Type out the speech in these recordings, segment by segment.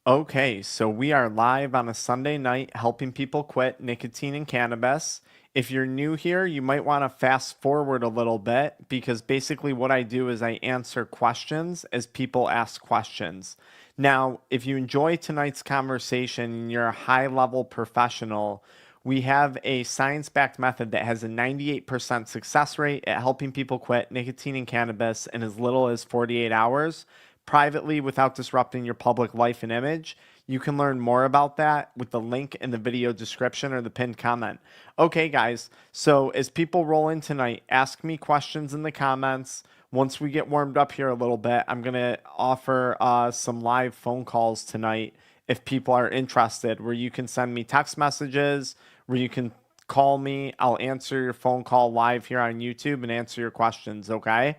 Okay, so we are live on a Sunday night helping people quit nicotine and cannabis. If you're new here, you might want to fast forward a little bit because basically what I do is I answer questions as people ask questions. Now, if you enjoy tonight's conversation and you're a high level professional, we have a science backed method that has a 98% success rate at helping people quit nicotine and cannabis in as little as 48 hours privately without disrupting your public life and image. You can learn more about that with the link in the video description or the pinned comment. Okay, guys, so as people roll in tonight, ask me questions in the comments. Once we get warmed up here a little bit, I'm going to offer some live phone calls tonight if people are interested, where you can send me text messages, where you can call me. I'll answer your phone call live here on YouTube and answer your questions, okay?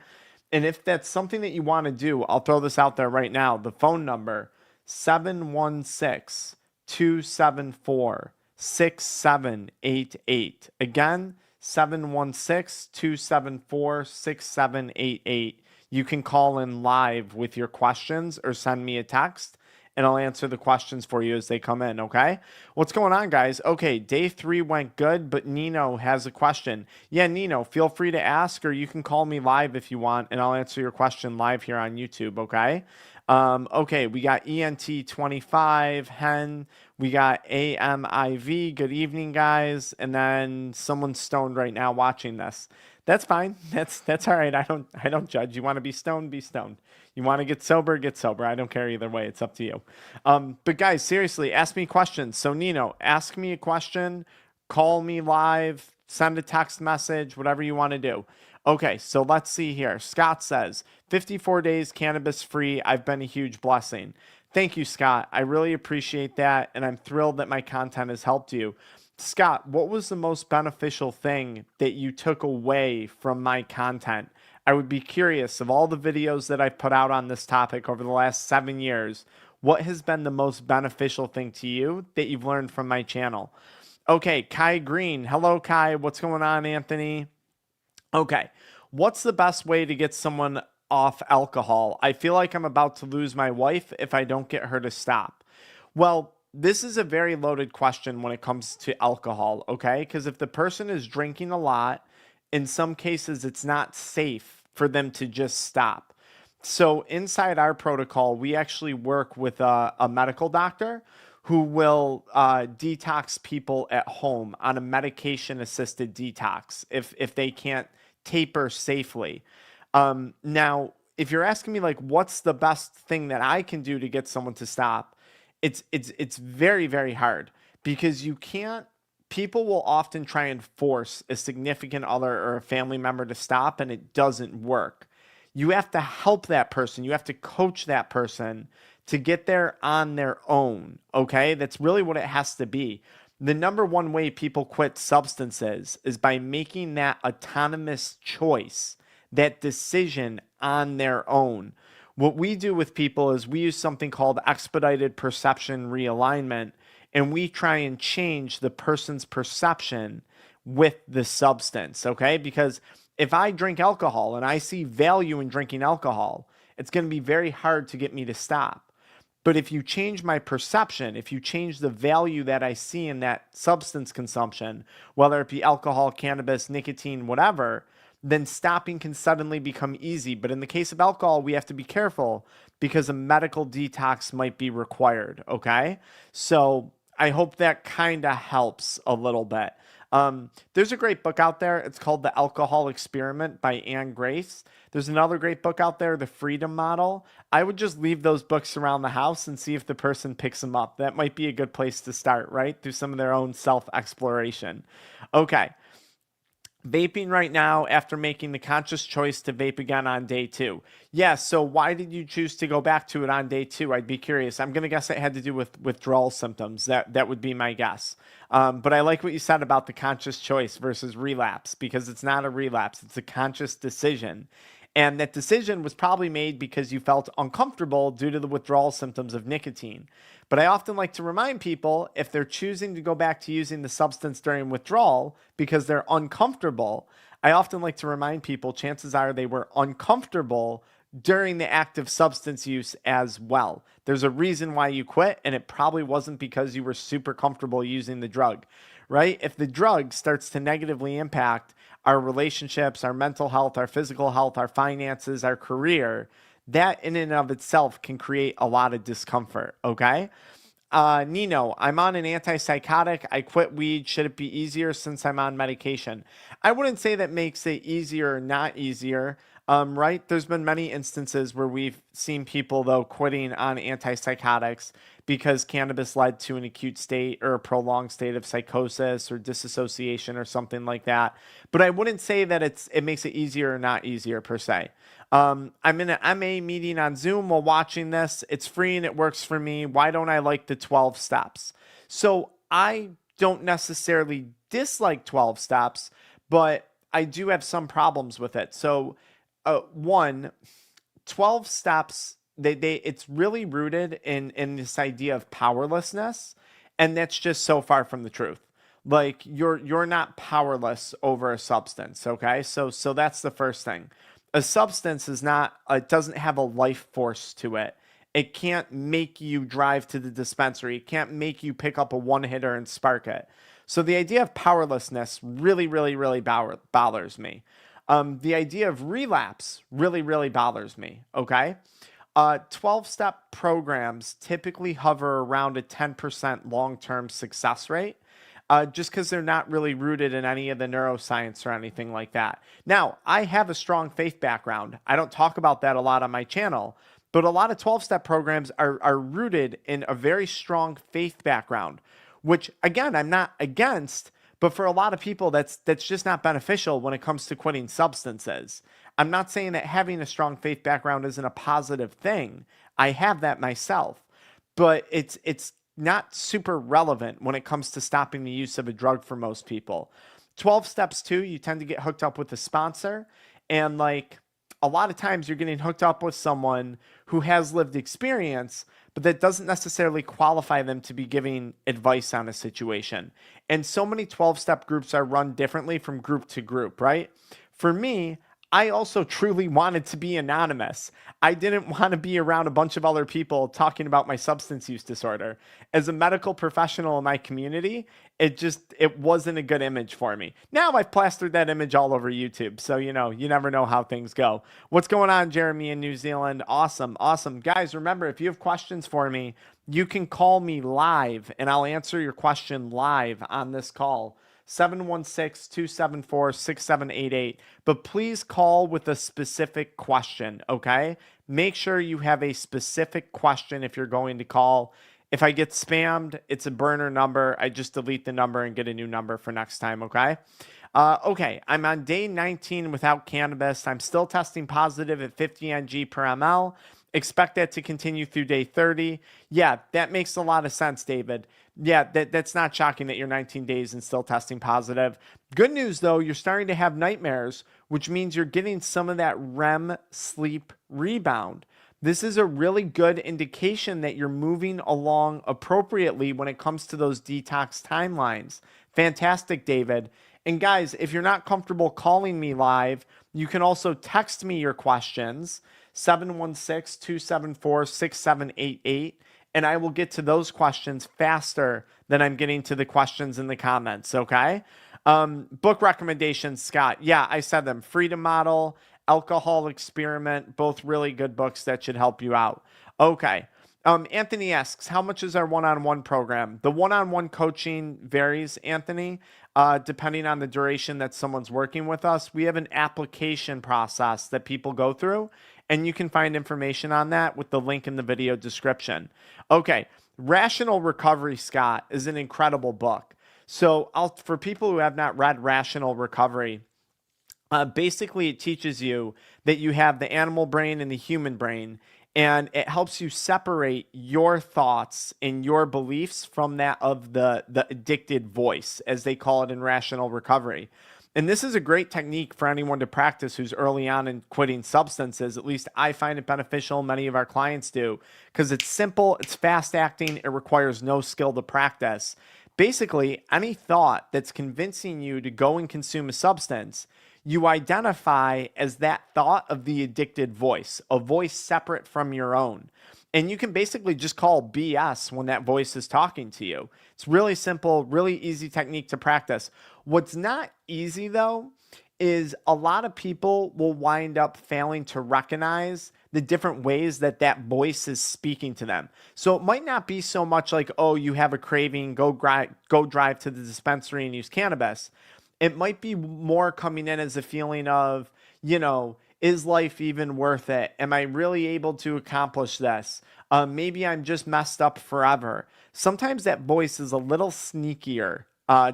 And if that's something that you want to do, I'll throw this out there right now. The phone number 716-274-6788. Again, 716-274-6788. You can call in live with your questions or send me a text and I'll answer the questions for you as they come in, okay? What's going on, guys? Okay, day 3 went good, but Nino has a question. Yeah, Nino, feel free to ask, or you can call me live if you want, and I'll answer your question live here on YouTube, okay? Okay, we got ENT25, Hen, we got AMIV, good evening, guys, and then someone's stoned right now watching this. That's fine. That's all right. I don't judge. You want to be stoned, be stoned. You want to get sober, get sober. I don't care either way. It's up to you. But guys, seriously, ask me questions. So Nino, ask me a question, call me live, send a text message, whatever you want to do. Okay, so let's see here. Scott says, 54 days cannabis free. I've been a huge blessing. Thank you, Scott. I really appreciate that, and I'm thrilled that my content has helped you. Scott, what was the most beneficial thing that you took away from my content? I would be curious of all the videos that I've put out on this topic over the last 7 years, what has been the most beneficial thing to you that you've learned from my channel? Okay, Kai Green. Hello, Kai. What's going on, Anthony? Okay, what's the best way to get someone off alcohol? I feel like I'm about to lose my wife if I don't get her to stop. Well, this is a very loaded question when it comes to alcohol, okay? Because if the person is drinking a lot, in some cases it's not safe for them to just stop. So inside our protocol, we actually work with a medical doctor who will detox people at home on a medication assisted detox if they can't taper safely. Now, if you're asking me like what's the best thing that I can do to get someone to stop, it's very very hard because you can't. People will often try and force a significant other or a family member to stop, and it doesn't work. You have to help that person. You have to coach that person to get there on their own. Okay, that's really what it has to be. The number one way people quit substances is by making that autonomous choice, that decision on their own. What we do with people is we use something called expedited perception realignment, and we try and change the person's perception with the substance, okay? Because if I drink alcohol and I see value in drinking alcohol, it's going to be very hard to get me to stop. But if you change my perception, if you change the value that I see in that substance consumption, whether it be alcohol, cannabis, nicotine, whatever, then stopping can suddenly become easy. But in the case of alcohol, we have to be careful because a medical detox might be required. Okay. So I hope that kind of helps a little bit. There's a great book out there. It's called The Alcohol Experiment by Anne Grace. There's another great book out there, The Freedom Model. I would just leave those books around the house and see if the person picks them up. That might be a good place to start, right? Through some of their own self exploration. Okay. Vaping right now after making the conscious choice to vape again on day 2. Yeah, so why did you choose to go back to it on day 2? I'd be curious. I'm going to guess it had to do with withdrawal symptoms. That would be my guess. But I like what you said about the conscious choice versus relapse because it's not a relapse. It's a conscious decision. And that decision was probably made because you felt uncomfortable due to the withdrawal symptoms of nicotine. But I often like to remind people if they're choosing to go back to using the substance during withdrawal because they're uncomfortable, I often like to remind people chances are they were uncomfortable during the active substance use as well. There's a reason why you quit, and it probably wasn't because you were super comfortable using the drug, right? If the drug starts to negatively impact our relationships, our mental health, our physical health, our finances, our career, that in and of itself can create a lot of discomfort, okay? Nino, I'm on an antipsychotic. I quit weed. Should it be easier since I'm on medication? I wouldn't say that makes it easier or not easier. Right? There's been many instances where we've seen people, though, quitting on antipsychotics because cannabis led to an acute state or a prolonged state of psychosis or disassociation or something like that. But I wouldn't say that it makes it easier or not easier per se. I'm in an MA meeting on Zoom while watching this. It's free and it works for me. Why don't I like the 12 steps? So I don't necessarily dislike 12 steps, but I do have some problems with it. So, one, 12 steps, it's really rooted in this idea of powerlessness, and that's just so far from the truth. Like you're not powerless over a substance, okay? So that's the first thing. A substance is not, it doesn't have a life force to it. It can't make you drive to the dispensary. It can't make you pick up a one hitter and spark it. So the idea of powerlessness really, really, really bothers me. The idea of relapse really, really bothers me. Okay. 12-step programs typically hover around a 10% long-term success rate. Just because they're not really rooted in any of the neuroscience or anything like that. Now, I have a strong faith background. I don't talk about that a lot on my channel, but a lot of 12-step programs are rooted in a very strong faith background, which, again, I'm not against, but for a lot of people, that's just not beneficial when it comes to quitting substances. I'm not saying that having a strong faith background isn't a positive thing. I have that myself, but it's not super relevant when it comes to stopping the use of a drug for most people. 12 steps too, you tend to get hooked up with a sponsor, and like a lot of times you're getting hooked up with someone who has lived experience, but that doesn't necessarily qualify them to be giving advice on a situation. And so many 12-step groups are run differently from group to group, right? For me, I also truly wanted to be anonymous. I didn't want to be around a bunch of other people talking about my substance use disorder. As a medical professional in my community, it wasn't a good image for me. Now I've plastered that image all over YouTube, so you never know how things go. What's going on, Jeremy in New Zealand? Awesome. Guys, remember, if you have questions for me, you can call me live and I'll answer your question live on this call. 716-274-6788. But please call with a specific question, okay? Make sure you have a specific question if you're going to call. If I get spammed, it's a burner number. I just delete the number and get a new number for next time, okay? Okay, I'm on day 19 without cannabis. I'm still testing positive at 50 ng per ml. Expect that to continue through day 30. Yeah, that makes a lot of sense, David. Yeah, that's not shocking that you're 19 days and still testing positive. Good news, though, you're starting to have nightmares, which means you're getting some of that REM sleep rebound. This is a really good indication that you're moving along appropriately when it comes to those detox timelines. Fantastic, David. And guys, if you're not comfortable calling me live, you can also text me your questions, 716-274-6788. And I will get to those questions faster than I'm getting to the questions in the comments, okay? Book recommendations, Scott. Yeah, I said them. Freedom Model, Alcohol Experiment, both really good books that should help you out. Okay. Anthony asks, how much is our one-on-one program? The one-on-one coaching varies, Anthony, depending on the duration that someone's working with us. We have an application process that people go through, and you can find information on that with the link in the video description. Okay, Rational Recovery, Scott, is an incredible book. So for people who have not read Rational Recovery, basically it teaches you that you have the animal brain and the human brain, and it helps you separate your thoughts and your beliefs from that of the addicted voice, as they call it in Rational Recovery. And this is a great technique for anyone to practice who's early on in quitting substances. At least I find it beneficial. Many of our clients do, because it's simple, it's fast acting, it requires no skill to practice. Basically, any thought that's convincing you to go and consume a substance, you identify as that thought of the addicted voice, a voice separate from your own. And you can basically just call BS when that voice is talking to you. It's really simple, really easy technique to practice. What's not easy though is a lot of people will wind up failing to recognize the different ways that that voice is speaking to them. So it might not be so much like, oh, you have a craving, go drive to the dispensary and use cannabis. It might be more coming in as a feeling of, is life even worth it? Am I really able to accomplish this? Maybe I'm just messed up forever. Sometimes that voice is a little sneakier,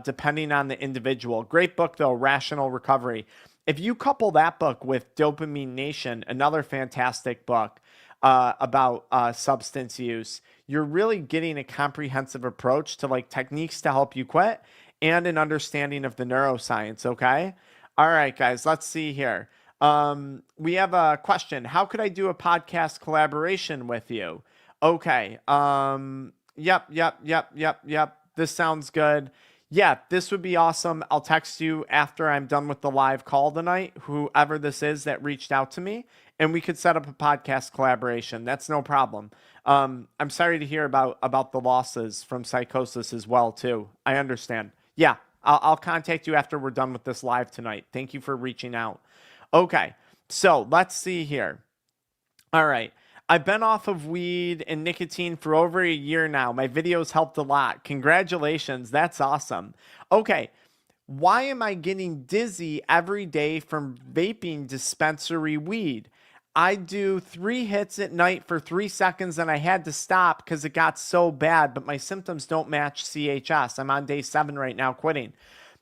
depending on the individual. Great book, though, Rational Recovery. If you couple that book with Dopamine Nation, another fantastic book about substance use, you're really getting a comprehensive approach to like techniques to help you quit and an understanding of the neuroscience. Okay. All right, guys, let's see here. We have a question. How could I do a podcast collaboration with you? Okay. Yep. This sounds good. Yeah, this would be awesome. I'll text you after I'm done with the live call tonight, whoever this is that reached out to me, and we could set up a podcast collaboration. That's no problem. I'm sorry to hear about the losses from psychosis as well, too. I understand. Yeah, I'll contact you after we're done with this live tonight. Thank you for reaching out. Okay, so let's see here. All right. I've been off of weed and nicotine for over a year now. My videos helped a lot. Congratulations. That's awesome. Okay. Why am I getting dizzy every day from vaping dispensary weed? I do 3 hits at night for 3 seconds and I had to stop because it got so bad, but my symptoms don't match CHS. I'm on day 7 right now quitting.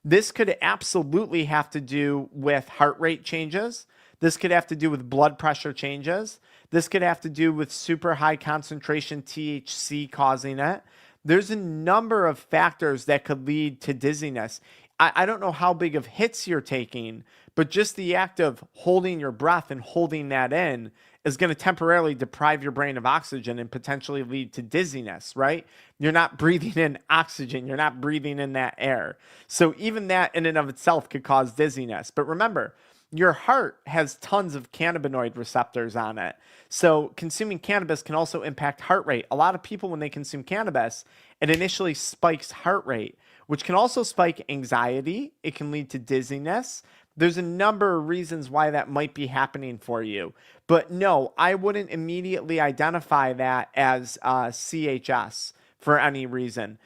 This could absolutely have to do with heart rate changes. This could have to do with blood pressure changes. This could have to do with super high concentration THC causing it. There's a number of factors that could lead to dizziness. I don't know how big of hits you're taking, but just the act of holding your breath and holding that in is going to temporarily deprive your brain of oxygen and potentially lead to dizziness, right? You're not breathing in oxygen. You're not breathing in that air. So even that in and of itself could cause dizziness. But remember, your heart has tons of cannabinoid receptors on it. So consuming cannabis can also impact heart rate. A lot of people, when they consume cannabis, it initially spikes heart rate, which can also spike anxiety. It can lead to dizziness. There's a number of reasons why that might be happening for you. But no, I wouldn't immediately identify that as CHS for any reason.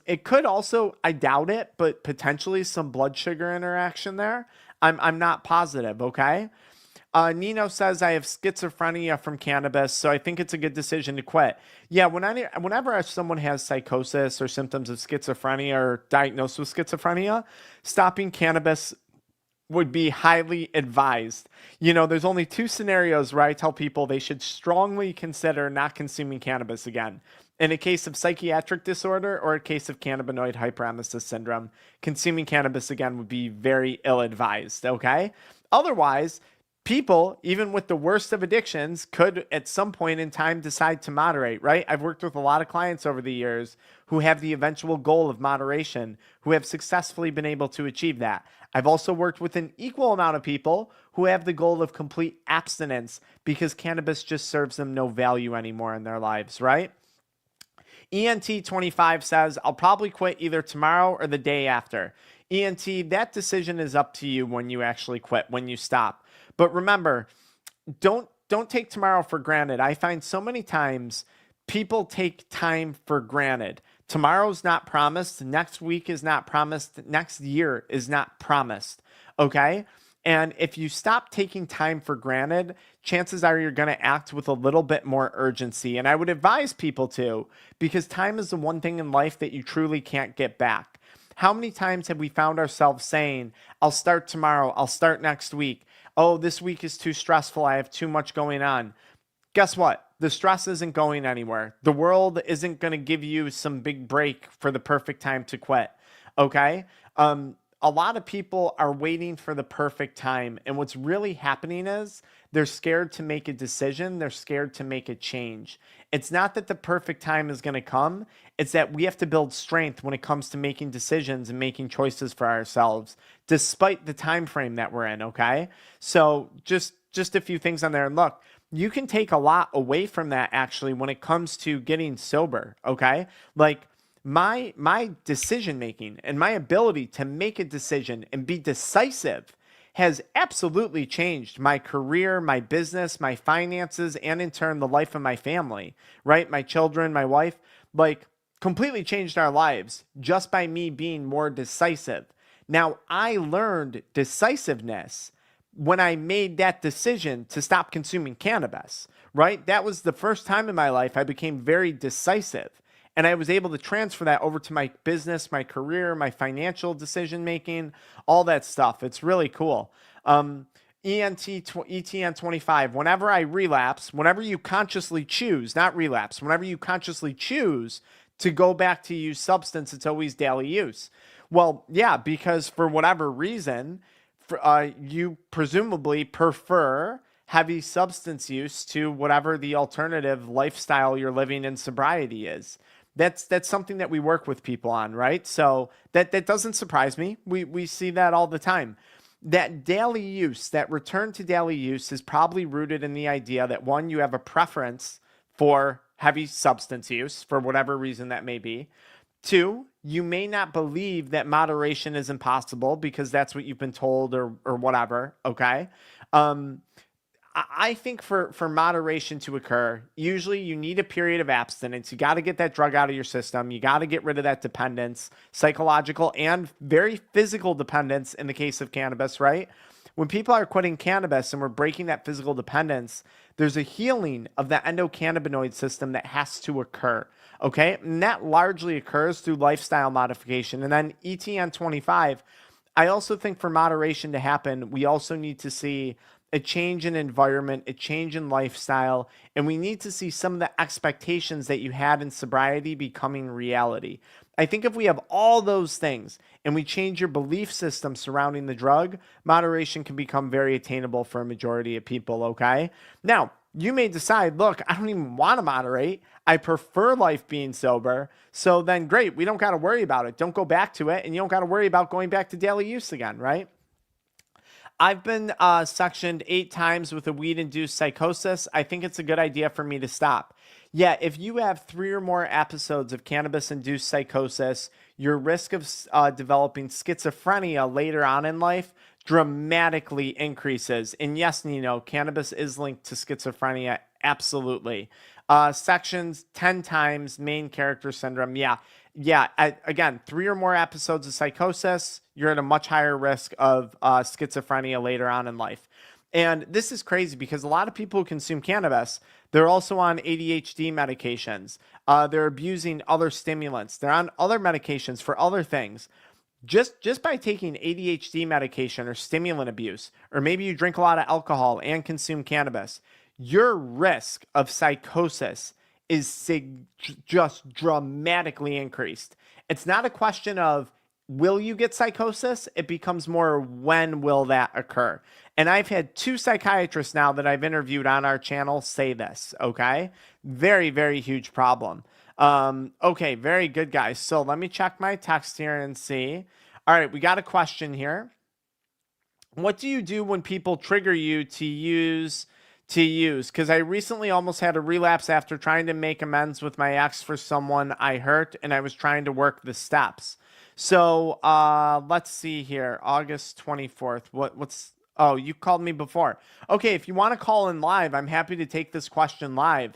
It could also, I doubt it, but potentially some blood sugar interaction there. I'm not positive, okay? Nino says, I have schizophrenia from cannabis, so I think it's a good decision to quit. Yeah, whenever someone has psychosis or symptoms of schizophrenia or diagnosed with schizophrenia, stopping cannabis would be highly advised. There's only 2 scenarios where I tell people they should strongly consider not consuming cannabis again. In a case of psychiatric disorder or a case of cannabinoid hyperemesis syndrome, consuming cannabis again would be very ill-advised, okay? Otherwise, people, even with the worst of addictions, could at some point in time decide to moderate, right? I've worked with a lot of clients over the years who have the eventual goal of moderation, who have successfully been able to achieve that. I've also worked with an equal amount of people who have the goal of complete abstinence because cannabis just serves them no value anymore in their lives, right? ENT25 says, I'll probably quit either tomorrow or the day after. ENT, that decision is up to you when you actually quit, when you stop. But remember, don't take tomorrow for granted. I find so many times people take time for granted. Tomorrow's not promised. Next week is not promised. Next year is not promised. Okay? And if you stop taking time for granted, chances are you're going to act with a little bit more urgency. And I would advise people to, because time is the one thing in life that you truly can't get back. How many times have we found ourselves saying, I'll start tomorrow, I'll start next week. Oh, this week is too stressful, I have too much going on. Guess what? The stress isn't going anywhere. The world isn't going to give you some big break for the perfect time to quit. Okay? a lot of people are waiting for the perfect time. And what's really happening is they're scared to make a decision. They're scared to make a change. It's not that the perfect time is going to come. It's that we have to build strength when it comes to making decisions and making choices for ourselves, despite the time frame that we're in. Okay. So just a few things on there. And look, you can take a lot away from that actually when it comes to getting sober. Okay. Like, my decision making and my ability to make a decision and be decisive has absolutely changed my career, my business, my finances, and in turn the life of my family, right? My children, my wife, like completely changed our lives just by me being more decisive. Now, I learned decisiveness when I made that decision to stop consuming cannabis, right? That was the first time in my life I became very decisive. And I was able to transfer that over to my business, my career, my financial decision making, all that stuff. It's really cool. ETN 25, whenever I relapse, whenever you consciously choose, not relapse, whenever you consciously choose to go back to use substance, it's always daily use. Well, yeah, because for whatever reason, you presumably prefer heavy substance use to whatever the alternative lifestyle you're living in sobriety is. That's something that we work with people on, right? So that doesn't surprise me. We see that all the time. That daily use, that return to daily use is probably rooted in the idea that one, you have a preference for heavy substance use for whatever reason that may be. Two, you may not believe that moderation is impossible because that's what you've been told or whatever. Okay. I think for moderation to occur, usually you need a period of abstinence. You got to get that drug out of your system. You got to get rid of that dependence, psychological and very physical dependence in the case of cannabis, right? When people are quitting cannabis and we're breaking that physical dependence, there's a healing of the endocannabinoid system that has to occur. Okay. And that largely occurs through lifestyle modification. And then ETN 25, I also think for moderation to happen, we also need to see a change in environment, a change in lifestyle, and we need to see some of the expectations that you had in sobriety becoming reality. I think if we have all those things and we change your belief system surrounding the drug, moderation can become very attainable for a majority of people, okay? Now, you may decide, look, I don't even want to moderate. I prefer life being sober. So then great, we don't got to worry about it. Don't go back to it, and you don't got to worry about going back to daily use again, right? I've been sectioned 8 times with a weed-induced psychosis. I think it's a good idea for me to stop. Yeah, if you have 3 or more episodes of cannabis-induced psychosis, your risk of developing schizophrenia later on in life dramatically increases. And yes, Nino, cannabis is linked to schizophrenia, absolutely. Sections 10 times, main character syndrome, yeah. Yeah, again, 3 or more episodes of psychosis, you're at a much higher risk of schizophrenia later on in life. And this is crazy because a lot of people who consume cannabis, they're also on ADHD medications. They're abusing other stimulants. They're on other medications for other things. Just by taking ADHD medication or stimulant abuse, or maybe you drink a lot of alcohol and consume cannabis, your risk of psychosis is just dramatically increased. It's not a question of will you get psychosis? It becomes more when will that occur? And I've had 2 psychiatrists now that I've interviewed on our channel say this, okay? Very, very huge problem. Okay, very good, guys. So let me check my text here and see. All right, we got a question here. What do you do when people trigger you to use? Because I recently almost had a relapse after trying to make amends with my ex for someone I hurt, and I was trying to work the steps. So let's see here. August 24th. Oh, you called me before. Okay, if you want to call in live, I'm happy to take this question live.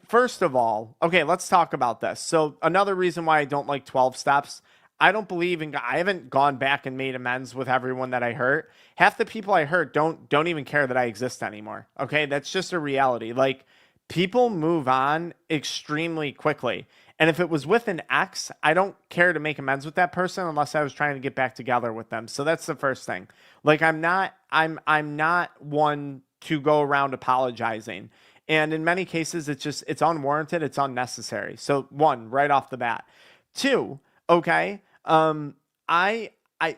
First of all, okay, let's talk about this. So another reason why I don't like 12 steps, I don't believe in, I haven't gone back and made amends with everyone that I hurt. Half the people I hurt don't even care that I exist anymore. Okay, that's just a reality. Like, people move on extremely quickly. And if it was with an ex, I don't care to make amends with that person unless I was trying to get back together with them. So that's the first thing. Like, I'm not one to go around apologizing. And in many cases, it's unwarranted, it's unnecessary. So 1, right off the bat. 2, okay, I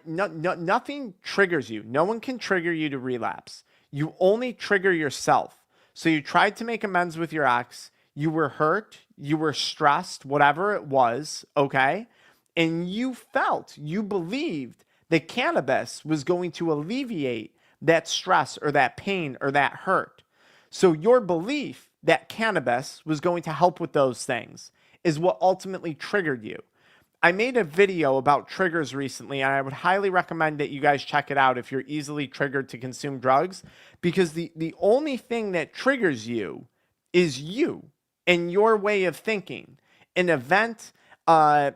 nothing triggers you. No one can trigger you to relapse. You only trigger yourself. So you tried to make amends with your ex. You were hurt. You were stressed, whatever it was. Okay. And you believed that cannabis was going to alleviate that stress or that pain or that hurt. So your belief that cannabis was going to help with those things is what ultimately triggered you. I made a video about triggers recently, and I would highly recommend that you guys check it out if you're easily triggered to consume drugs, because the only thing that triggers you is you and your way of thinking. An event, a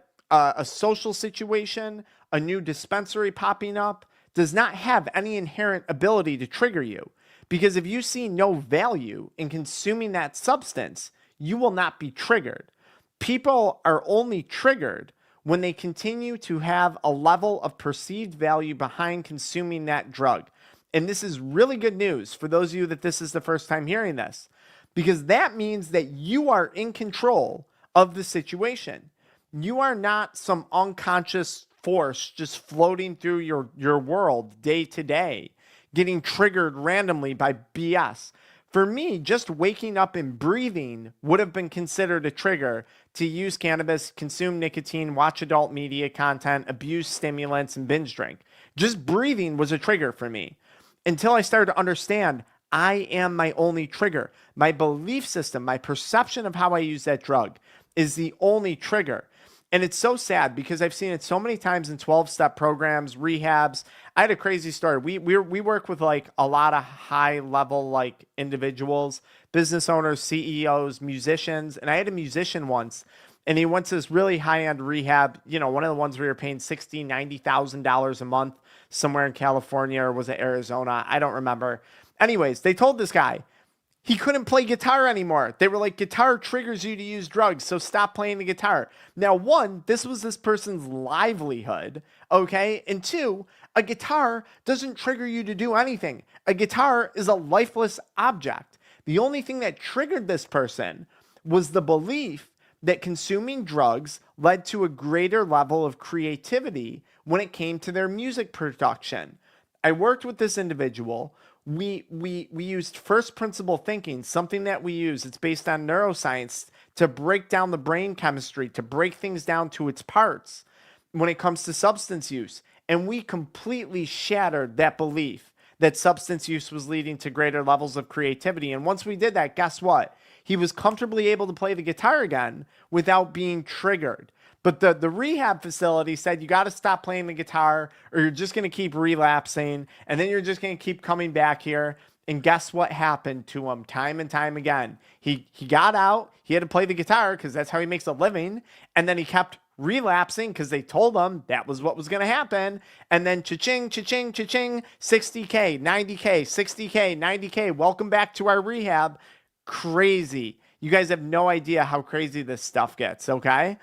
social situation, a new dispensary popping up does not have any inherent ability to trigger you. Because if you see no value in consuming that substance, you will not be triggered. People are only triggered when they continue to have a level of perceived value behind consuming that drug. And this is really good news for those of you that this is the first time hearing this, because that means that you are in control of the situation. You are not some unconscious force just floating through your world day to day, getting triggered randomly by BS. For me, just waking up and breathing would have been considered a trigger to use cannabis, consume nicotine, watch adult media content, abuse stimulants, and binge drink. Just breathing was a trigger for me until I started to understand I am my only trigger. My belief system, my perception of how I use that drug is the only trigger. And it's so sad because I've seen it so many times in 12-step programs, rehabs. I had a crazy story. We work with like a lot of high level like individuals, business owners, CEOs, musicians. And I had a musician once, and he went to this really high end rehab. You know, one of the ones where you're paying $60,000, $90,000 a month somewhere in California, or was it Arizona? I don't remember. Anyways, they told this guy he couldn't play guitar anymore. They were like, guitar triggers you to use drugs, so stop playing the guitar. Now, one, this was this person's livelihood, okay? And two, a guitar doesn't trigger you to do anything. A guitar is a lifeless object. The only thing that triggered this person was the belief that consuming drugs led to a greater level of creativity when it came to their music production. I worked with this individual. We used first principle thinking, something that we use. It's based on neuroscience to break down the brain chemistry, to break things down to its parts when it comes to substance use. And we completely shattered that belief that substance use was leading to greater levels of creativity. And once we did that, guess what? He was comfortably able to play the guitar again without being triggered. But the rehab facility said, you got to stop playing the guitar or you're just going to keep relapsing. And then you're just going to keep coming back here. And guess what happened to him time and time again? He got out. He had to play the guitar because that's how he makes a living. And then he kept relapsing because they told him that was what was going to happen. And then cha-ching, cha-ching, cha-ching, 60K, 90K, 60K, 90K. Welcome back to our rehab. Crazy. You guys have no idea how crazy this stuff gets, okay?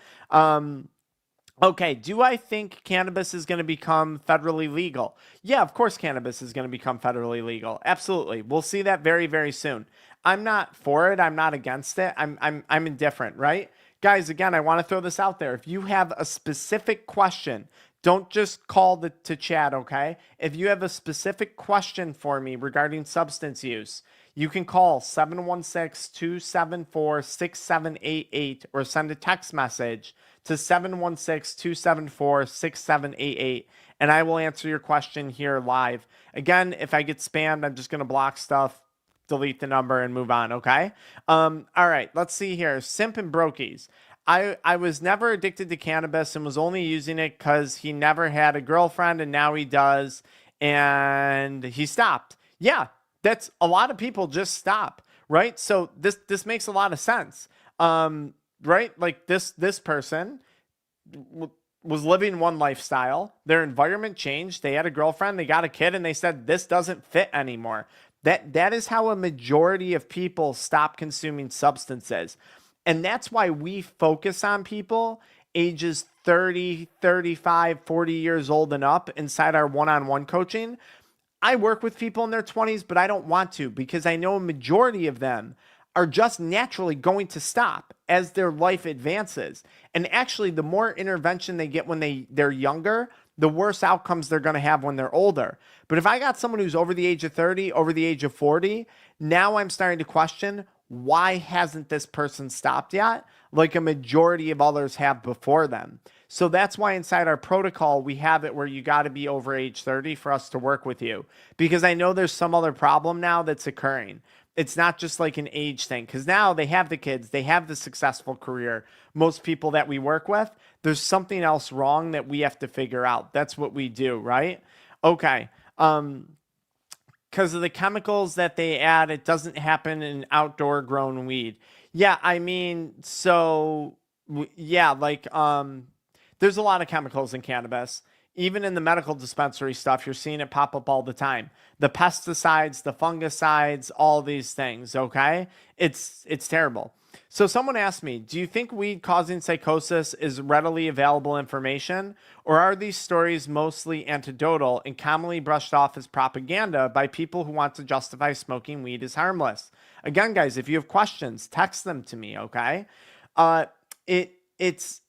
Okay, do I think cannabis is going to become federally legal? Yeah, of course cannabis is going to become federally legal. Absolutely. We'll see that very, very soon. I'm not for it. I'm not against it. I'm indifferent, right? Guys, again, I want to throw this out there. If you have a specific question, don't just call to chat, okay? If you have a specific question for me regarding substance use, you can call 716-274-6788 or send a text message to 716-274-6788, and I will answer your question here live. Again, if I get spammed, I'm just going to block stuff, delete the number, and move on, okay? All right, let's see here. Simp and Brokies. I was never addicted to cannabis and was only using it because he never had a girlfriend, and now he does, and he stopped. Yeah, that's a lot of people just stop, right? So this makes a lot of sense, right? Like this person was living one lifestyle. Their environment changed. They had a girlfriend. They got a kid, and they said this doesn't fit anymore. That is how a majority of people stop consuming substances, and that's why we focus on people ages 30, 35, 40 years old and up inside our one-on-one coaching. I work with people in their 20s, but I don't want to because I know a majority of them are just naturally going to stop as their life advances. And actually, the more intervention they get when they're younger, the worse outcomes they're going to have when they're older. But if I got someone who's over the age of 30, over the age of 40, now I'm starting to question, why hasn't this person stopped yet? Like a majority of others have before them. So that's why inside our protocol, we have it where you got to be over age 30 for us to work with you. Because I know there's some other problem now that's occurring. It's not just like an age thing, because now they have the kids, they have the successful career. Most people that we work with, there's something else wrong that we have to figure out. That's what we do, right? Okay. Because of the chemicals that they add, it doesn't happen in outdoor grown weed. Yeah, I mean, so yeah, like there's a lot of chemicals in cannabis. Even in the medical dispensary stuff, you're seeing it pop up all the time. The pesticides, the fungicides, all these things, okay? It's terrible. So someone asked me, do you think weed causing psychosis is readily available information, or are these stories mostly anecdotal and commonly brushed off as propaganda by people who want to justify smoking weed as harmless? Again, guys, if you have questions, text them to me, okay? It's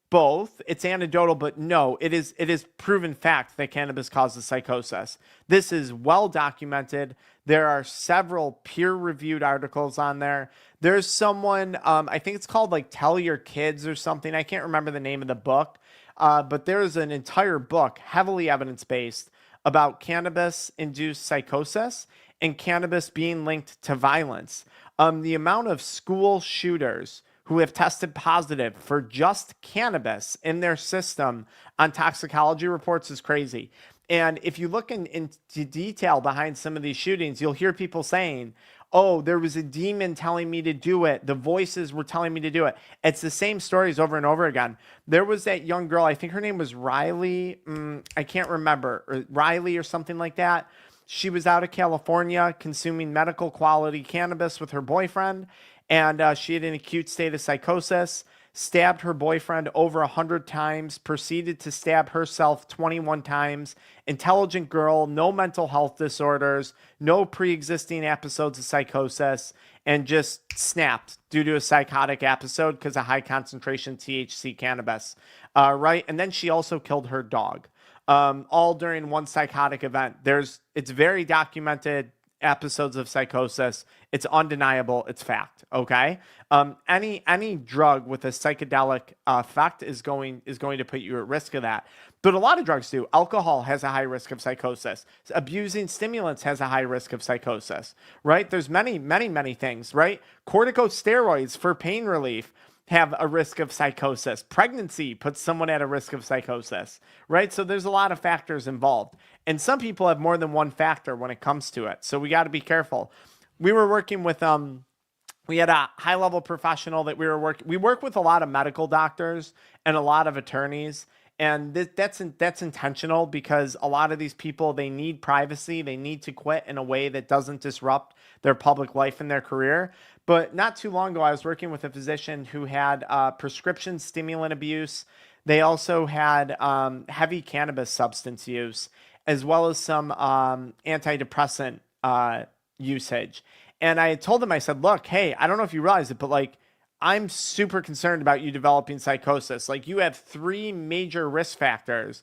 both. It's anecdotal, but no, it is proven fact that cannabis causes psychosis. This is well documented. There are several peer-reviewed articles on there. There's someone, I think it's called like Tell Your Kids or something. I can't remember the name of the book, but there's an entire book, heavily evidence-based, about cannabis-induced psychosis and cannabis being linked to violence. The amount of school shooters who have tested positive for just cannabis in their system on toxicology reports is crazy. And if you look into detail behind some of these shootings, you'll hear people saying, oh, there was a demon telling me to do it. The voices were telling me to do it. It's the same stories over and over again. There was that young girl, I think her name was Riley. I can't remember, or Riley or something like that. She was out of California consuming medical quality cannabis with her boyfriend. And she had an acute state of psychosis, stabbed her boyfriend over 100 times, proceeded to stab herself 21 times. Intelligent girl, no mental health disorders, no pre-existing episodes of psychosis, and just snapped due to a psychotic episode because of high concentration THC cannabis. Right? And then she also killed her dog, all during one psychotic event. It's very documented episodes of psychosis. It's undeniable. It's fact. Okay. Any drug with a psychedelic effect is going to put you at risk of that. But a lot of drugs do. Alcohol has a high risk of psychosis. Abusing stimulants has a high risk of psychosis. Right? There's many things. Right? Corticosteroids for pain relief have a risk of psychosis. Pregnancy puts someone at a risk of psychosis, right? So there's a lot of factors involved. And some people have more than one factor when it comes to it. So we got to be careful. We were working with, we had a high level professional that we work with a lot of medical doctors and a lot of attorneys. And that's intentional because a lot of these people, they need privacy. They need to quit in a way that doesn't disrupt their public life and their career. But not too long ago, I was working with a physician who had prescription stimulant abuse. They also had heavy cannabis substance use, as well as some antidepressant usage. And I told him, I said, look, hey, I don't know if you realize it, but like, I'm super concerned about you developing psychosis. Like, you have 3 major risk factors.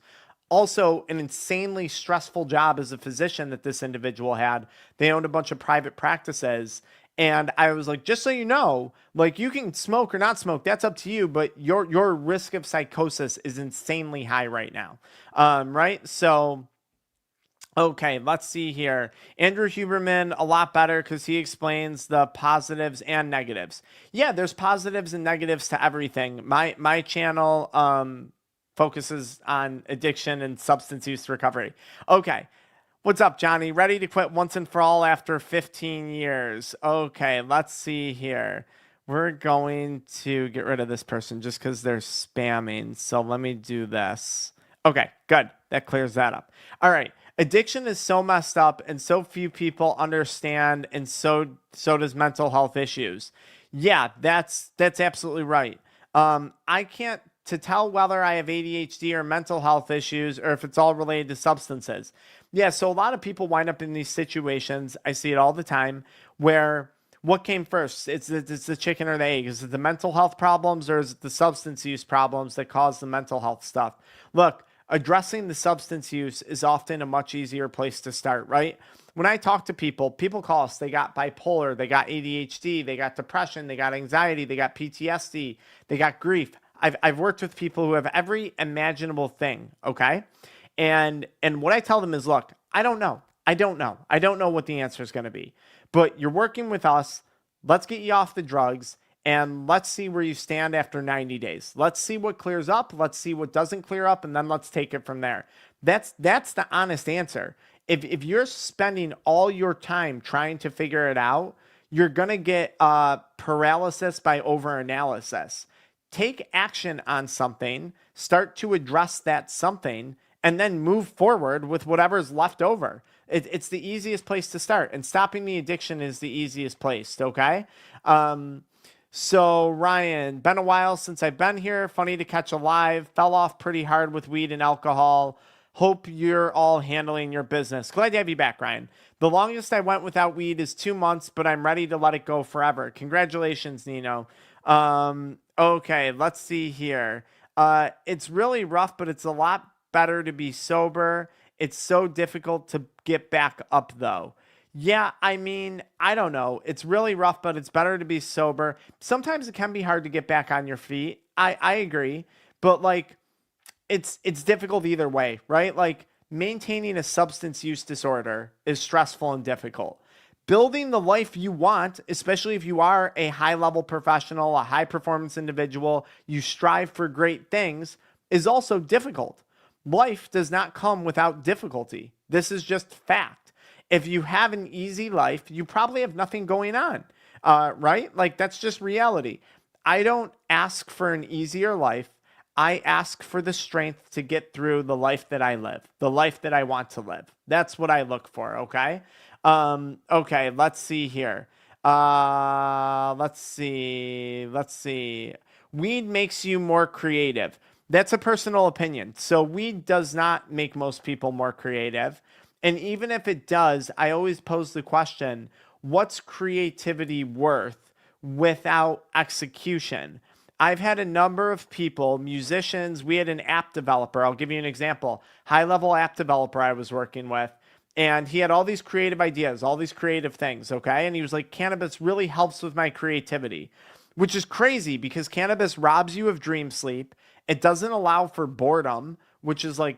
Also, an insanely stressful job as a physician that this individual had. They owned a bunch of private practices. And I was like, just so you know, like, you can smoke or not smoke, that's up to you, but your risk of psychosis is insanely high right now. Right? So, okay, let's see here. Andrew Huberman, a lot better because he explains the positives and negatives. Yeah, there's positives and negatives to everything. My channel focuses on addiction and substance use recovery. Okay. What's up, Johnny? Ready to quit once and for all after 15 years. Okay, let's see here. We're going to get rid of this person just because they're spamming. So let me do this. Okay, good. That clears that up. All right. Addiction is so messed up and so few people understand, and so does mental health issues. Yeah, that's absolutely right. I can't to tell whether I have ADHD or mental health issues or if it's all related to substances. Yeah, so a lot of people wind up in these situations, I see it all the time, where what came first? It's the chicken or the egg. Is it the mental health problems or is it the substance use problems that cause the mental health stuff? Look, addressing the substance use is often a much easier place to start, right? When I talk to people, people call us, they got bipolar, they got ADHD, they got depression, they got anxiety, they got PTSD, they got grief. I've worked with people who have every imaginable thing, okay? And what I tell them is, look, I don't know. I don't know. I don't know what the answer is going to be. But you're working with us. Let's get you off the drugs and let's see where you stand after 90 days. Let's see what clears up. Let's see what doesn't clear up, and then let's take it from there. That's the honest answer. If you're spending all your time trying to figure it out, you're going to get paralysis by overanalysis. Take action on something, start to address that something, and then move forward with whatever's left over. It's the easiest place to start, and stopping the addiction is the easiest place, okay? So Ryan, been a while since I've been here. Funny to catch a live. Fell off pretty hard with weed and alcohol. Hope you're all handling your business. Glad to have you back, Ryan. The longest I went without weed is 2 months, but I'm ready to let it go forever. Congratulations, Nino. Okay, let's see here. It's really rough, but it's a lot better to be sober. It's so difficult to get back up, though. Yeah, I mean, I don't know. It's really rough, but it's better to be sober. Sometimes it can be hard to get back on your feet. I agree, but like, it's difficult either way, right? Like, maintaining a substance use disorder is stressful and difficult. Building the life you want, especially if you are a high-level professional, a high-performance individual, you strive for great things, is also difficult. Life does not come without difficulty. This is just fact. If you have an easy life, you probably have nothing going on, right? Like, that's just reality. I don't ask for an easier life. I ask for the strength to get through the life that I live, the life that I want to live. That's what I look for, okay? Okay, let's see here. Let's see. Weed makes you more creative. That's a personal opinion. So weed does not make most people more creative. And even if it does, I always pose the question, what's creativity worth without execution? I've had a number of people, musicians, we had an app developer. I'll give you an example. High-level app developer I was working with, and he had all these creative ideas, all these creative things, okay? And he was like, cannabis really helps with my creativity, which is crazy because cannabis robs you of dream sleep. It doesn't allow for boredom, which is like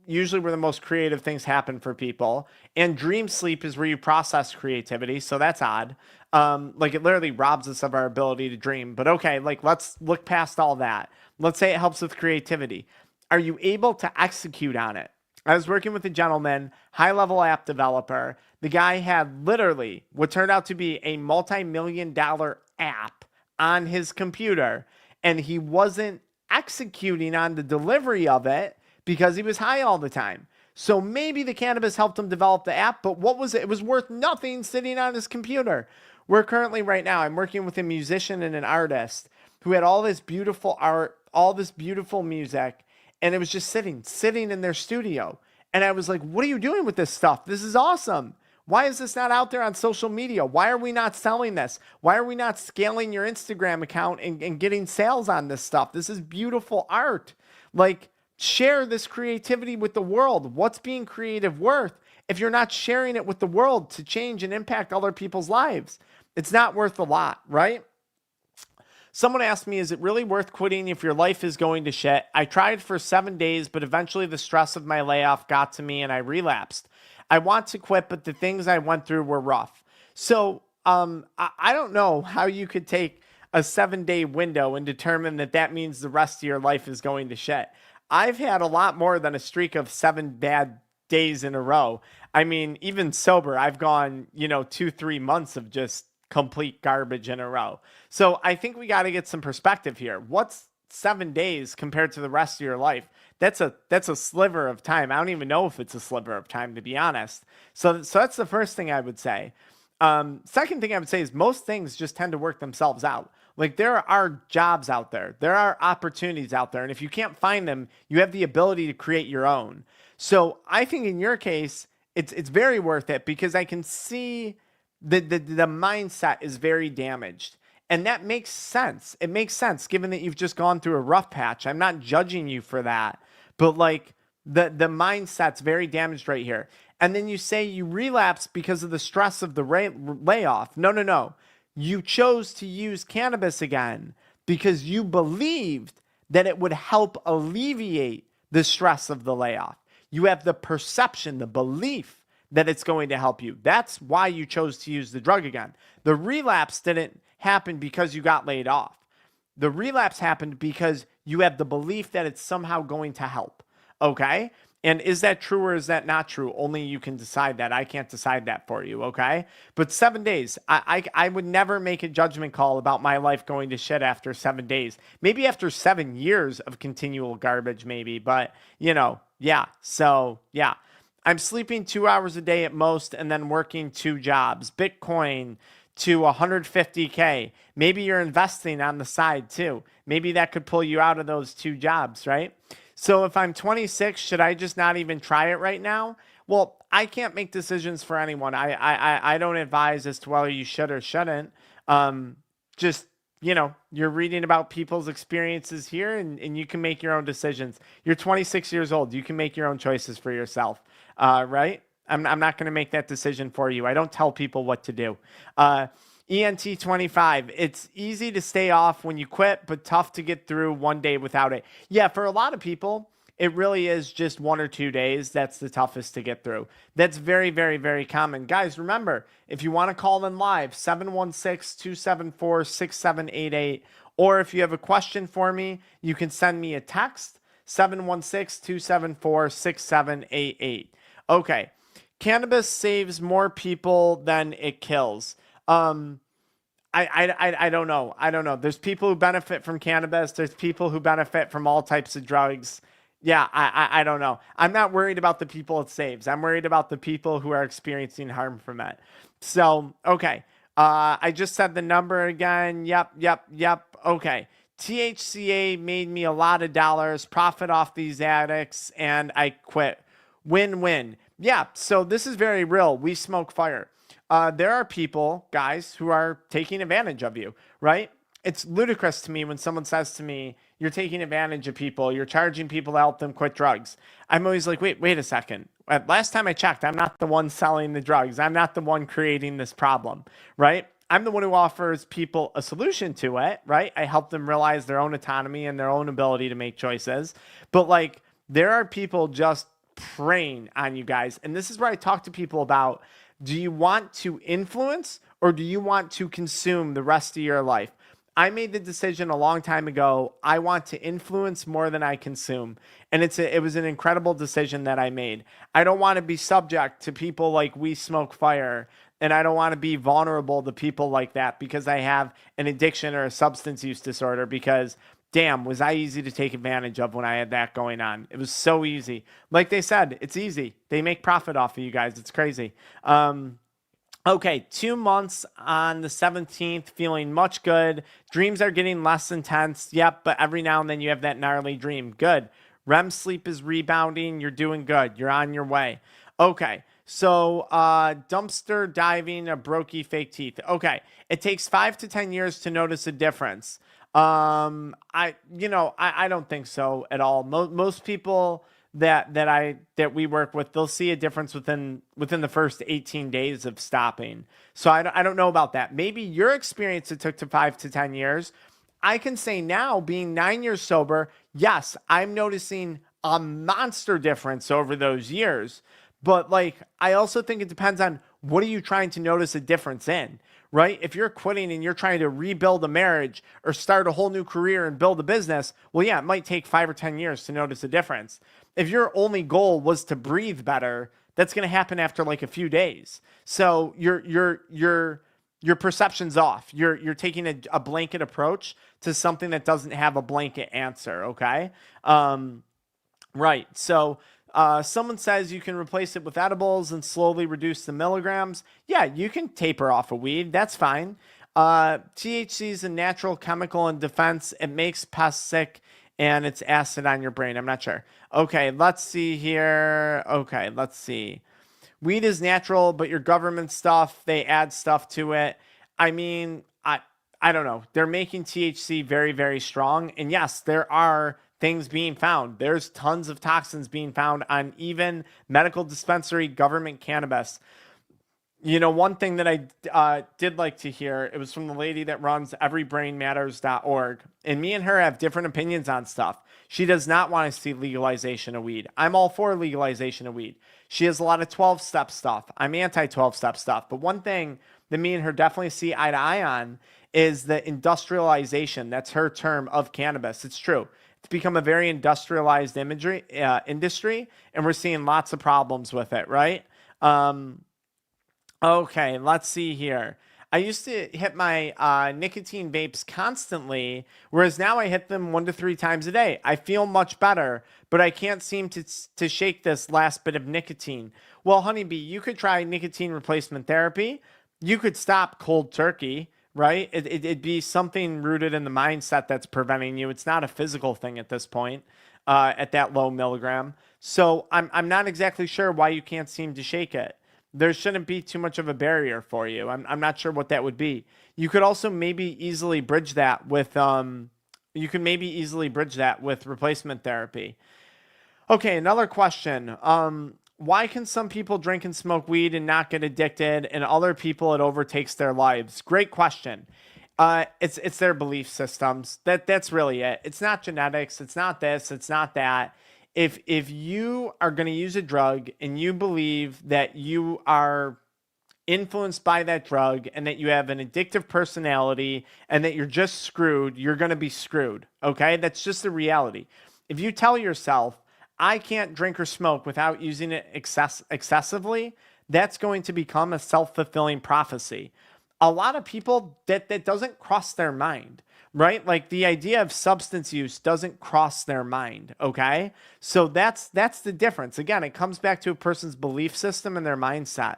usually where the most creative things happen for people. And dream sleep is where you process creativity. So that's odd. Like, it literally robs us of our ability to dream. But okay, like, let's look past all that. Let's say it helps with creativity. Are you able to execute on it? I was working with a gentleman, high-level app developer. The guy had literally what turned out to be a multi-million-dollar app on his computer, and he wasn't executing on the delivery of it because he was high all the time. So maybe the cannabis helped him develop the app, but what was it? It was worth nothing sitting on his computer. We're currently right now, I'm working with a musician and an artist who had all this beautiful art, all this beautiful music, and it was just sitting in their studio. And I was like, what are you doing with this stuff? This is awesome. Why is this not out there on social media? Why are we not selling this? Why are we not scaling your Instagram account and getting sales on this stuff? This is beautiful art. Like, share this creativity with the world. What's being creative worth if you're not sharing it with the world to change and impact other people's lives? It's not worth a lot, right? Someone asked me, is it really worth quitting if your life is going to shit? I tried for 7 days, but eventually the stress of my layoff got to me and I relapsed. I want to quit, but the things I went through were rough. So I don't know how you could take a 7-day window and determine that that means the rest of your life is going to shit. I've had a lot more than a streak of 7 bad days in a row. I mean, even sober, I've gone, 2-3 months of just complete garbage in a row. So I think we got to get some perspective here. What's 7 days compared to the rest of your life? That's a sliver of time. I don't even know if it's a sliver of time, to be honest. So that's the first thing I would say. Second thing I would say is most things just tend to work themselves out. Like, there are jobs out there. There are opportunities out there. And if you can't find them, you have the ability to create your own. So I think in your case, it's very worth it because I can see the mindset is very damaged. And that makes sense. It makes sense given that you've just gone through a rough patch. I'm not judging you for that. But like, The mindset's very damaged right here. And then you say you relapse because of the stress of the layoff. No, no, no. You chose to use cannabis again because you believed that it would help alleviate the stress of the layoff. You have the perception, the belief that it's going to help you. That's why you chose to use the drug again. The relapse didn't happen because you got laid off. The relapse happened because you have the belief that it's somehow going to help. Okay? And is that true or is that not true? Only you can decide that. I can't decide that for you. Okay? But 7 days, I would never make a judgment call about my life going to shit after 7 days. Maybe after 7 years of continual garbage, maybe. But, yeah. So, yeah. I'm sleeping 2 hours a day at most and then working 2 jobs. Bitcoin to 150K. Maybe you're investing on the side too. Maybe that could pull you out of those 2 jobs, right? So if I'm 26, should I just not even try it right now? Well, I can't make decisions for anyone. I don't advise as to whether you should or shouldn't. Just, you're reading about people's experiences here and you can make your own decisions. You're 26 years old. You can make your own choices for yourself, right? I'm not going to make that decision for you. I don't tell people what to do. ENT25, it's easy to stay off when you quit, but tough to get through one day without it. Yeah, for a lot of people, it really is just 1 or 2 days. That's the toughest to get through. That's very, very, very common. Guys, remember, if you want to call in live, 716-274-6788. Or if you have a question for me, you can send me a text, 716-274-6788. Okay. Cannabis saves more people than it kills. I don't know. I don't know. There's people who benefit from cannabis. There's people who benefit from all types of drugs. Yeah, I don't know. I'm not worried about the people it saves. I'm worried about the people who are experiencing harm from it. So, okay. I just said the number again. Yep. Okay. THCA made me a lot of dollars, profit off these addicts, and I quit. Win-win. Yeah, so this is very real. We smoke fire. There are people, guys, who are taking advantage of you, right? It's ludicrous to me when someone says to me, you're taking advantage of people, you're charging people to help them quit drugs. I'm always like, wait a second. Last time I checked, I'm not the one selling the drugs. I'm not the one creating this problem, right? I'm the one who offers people a solution to it, right? I help them realize their own autonomy and their own ability to make choices. But there are people just preying on you guys. And this is where I talk to people about, do you want to influence or do you want to consume the rest of your life? I made the decision a long time ago. I want to influence more than I consume. And it was an incredible decision that I made. I don't want to be subject to people like We Smoke Fire. And I don't want to be vulnerable to people like that because I have an addiction or a substance use disorder, because damn, was I easy to take advantage of when I had that going on. It was so easy. Like they said, it's easy. They make profit off of you guys. It's crazy. Okay, 2 months on the 17th, feeling much good. Dreams are getting less intense. Yep, but every now and then you have that gnarly dream. Good. REM sleep is rebounding. You're doing good. You're on your way. Okay, so dumpster diving, a brokey, fake teeth. Okay, it takes 5 to 10 years to notice a difference. I don't think so at all. Most people that we work with, they'll see a difference within the first 18 days of stopping. So I don't know about that. Maybe your experience, it took to 5 to 10 years. I can say now, being 9 years sober, yes, I'm noticing a monster difference over those years. But I also think it depends on what are you trying to notice a difference in, right? If you're quitting and you're trying to rebuild a marriage or start a whole new career and build a business, well, yeah, it might take 5 or 10 years to notice a difference. If your only goal was to breathe better, that's going to happen after a few days. So your perception's off. You're taking a blanket approach to something that doesn't have a blanket answer. Okay. Right. So, someone says you can replace it with edibles and slowly reduce the milligrams. Yeah, you can taper off a weed. That's fine. THC is a natural chemical in defense. It makes pests sick and it's acid on your brain. I'm not sure. Okay, let's see here. Okay, let's see. Weed is natural, but your government stuff, they add stuff to it. I mean, I don't know, they're making THC very, very strong. And yes, there are things being found. There's tons of toxins being found on even medical dispensary government cannabis. One thing that I did like to hear, it was from the lady that runs everybrainmatters.org. And me and her have different opinions on stuff. She does not want to see legalization of weed. I'm all for legalization of weed. She has a lot of 12-step stuff. I'm anti 12-step stuff. But one thing that me and her definitely see eye to eye on is the industrialization. That's her term of cannabis. It's true. It's become a very industrialized industry, and we're seeing lots of problems with it, right? Okay, let's see here. I used to hit my nicotine vapes constantly, whereas now I hit them 1 to 3 times a day. I feel much better, but I can't seem to shake this last bit of nicotine. Well, honeybee, you could try nicotine replacement therapy. You could stop cold turkey, right? It'd be something rooted in the mindset that's preventing you. It's not a physical thing at this point, at that low milligram. So I'm not exactly sure why you can't seem to shake it. There shouldn't be too much of a barrier for you. I'm not sure what that would be. You could also maybe easily bridge that with replacement therapy. Okay, another question. Why can some people drink and smoke weed and not get addicted, and other people it overtakes their lives? Great question. It's their belief systems. That's really it. It's not genetics. It's not this. It's not that. If you are going to use a drug and you believe that you are influenced by that drug and that you have an addictive personality and that you're just screwed, you're going to be screwed. Okay? That's just the reality. If you tell yourself, I can't drink or smoke without using it excessively, that's going to become a self-fulfilling prophecy. A lot of people that doesn't cross their mind, right? Like the idea of substance use doesn't cross their mind, okay? So that's the difference. Again, it comes back to a person's belief system and their mindset.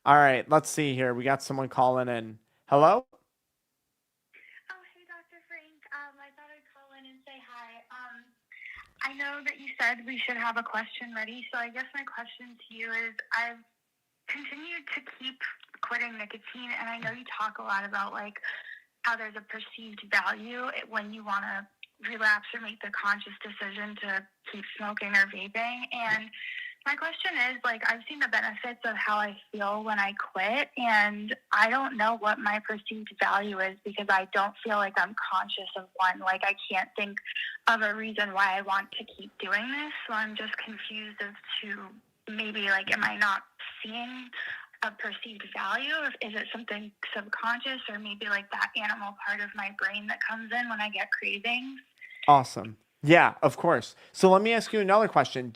All right, let's see here. We got someone calling in. Hello? Oh, hey, Dr. Frank. I thought I'd call in and say hi. I know that you said we should have a question ready, so I guess my question to you is I've continued to keep quitting nicotine, and I know you talk a lot about like how there's a perceived value when you want to relapse or make the conscious decision to keep smoking or vaping. And my question is, like, I've seen the benefits of how I feel when I quit, and I don't know what my perceived value is because I don't feel like I'm conscious of one. Like, I can't think of a reason why I want to keep doing this, so I'm just confused as to maybe, like, am I not seeing a perceived value? Or is it something subconscious, or maybe, like, that animal part of my brain that comes in when I get cravings? Awesome. Yeah, of course. So let me ask you another question.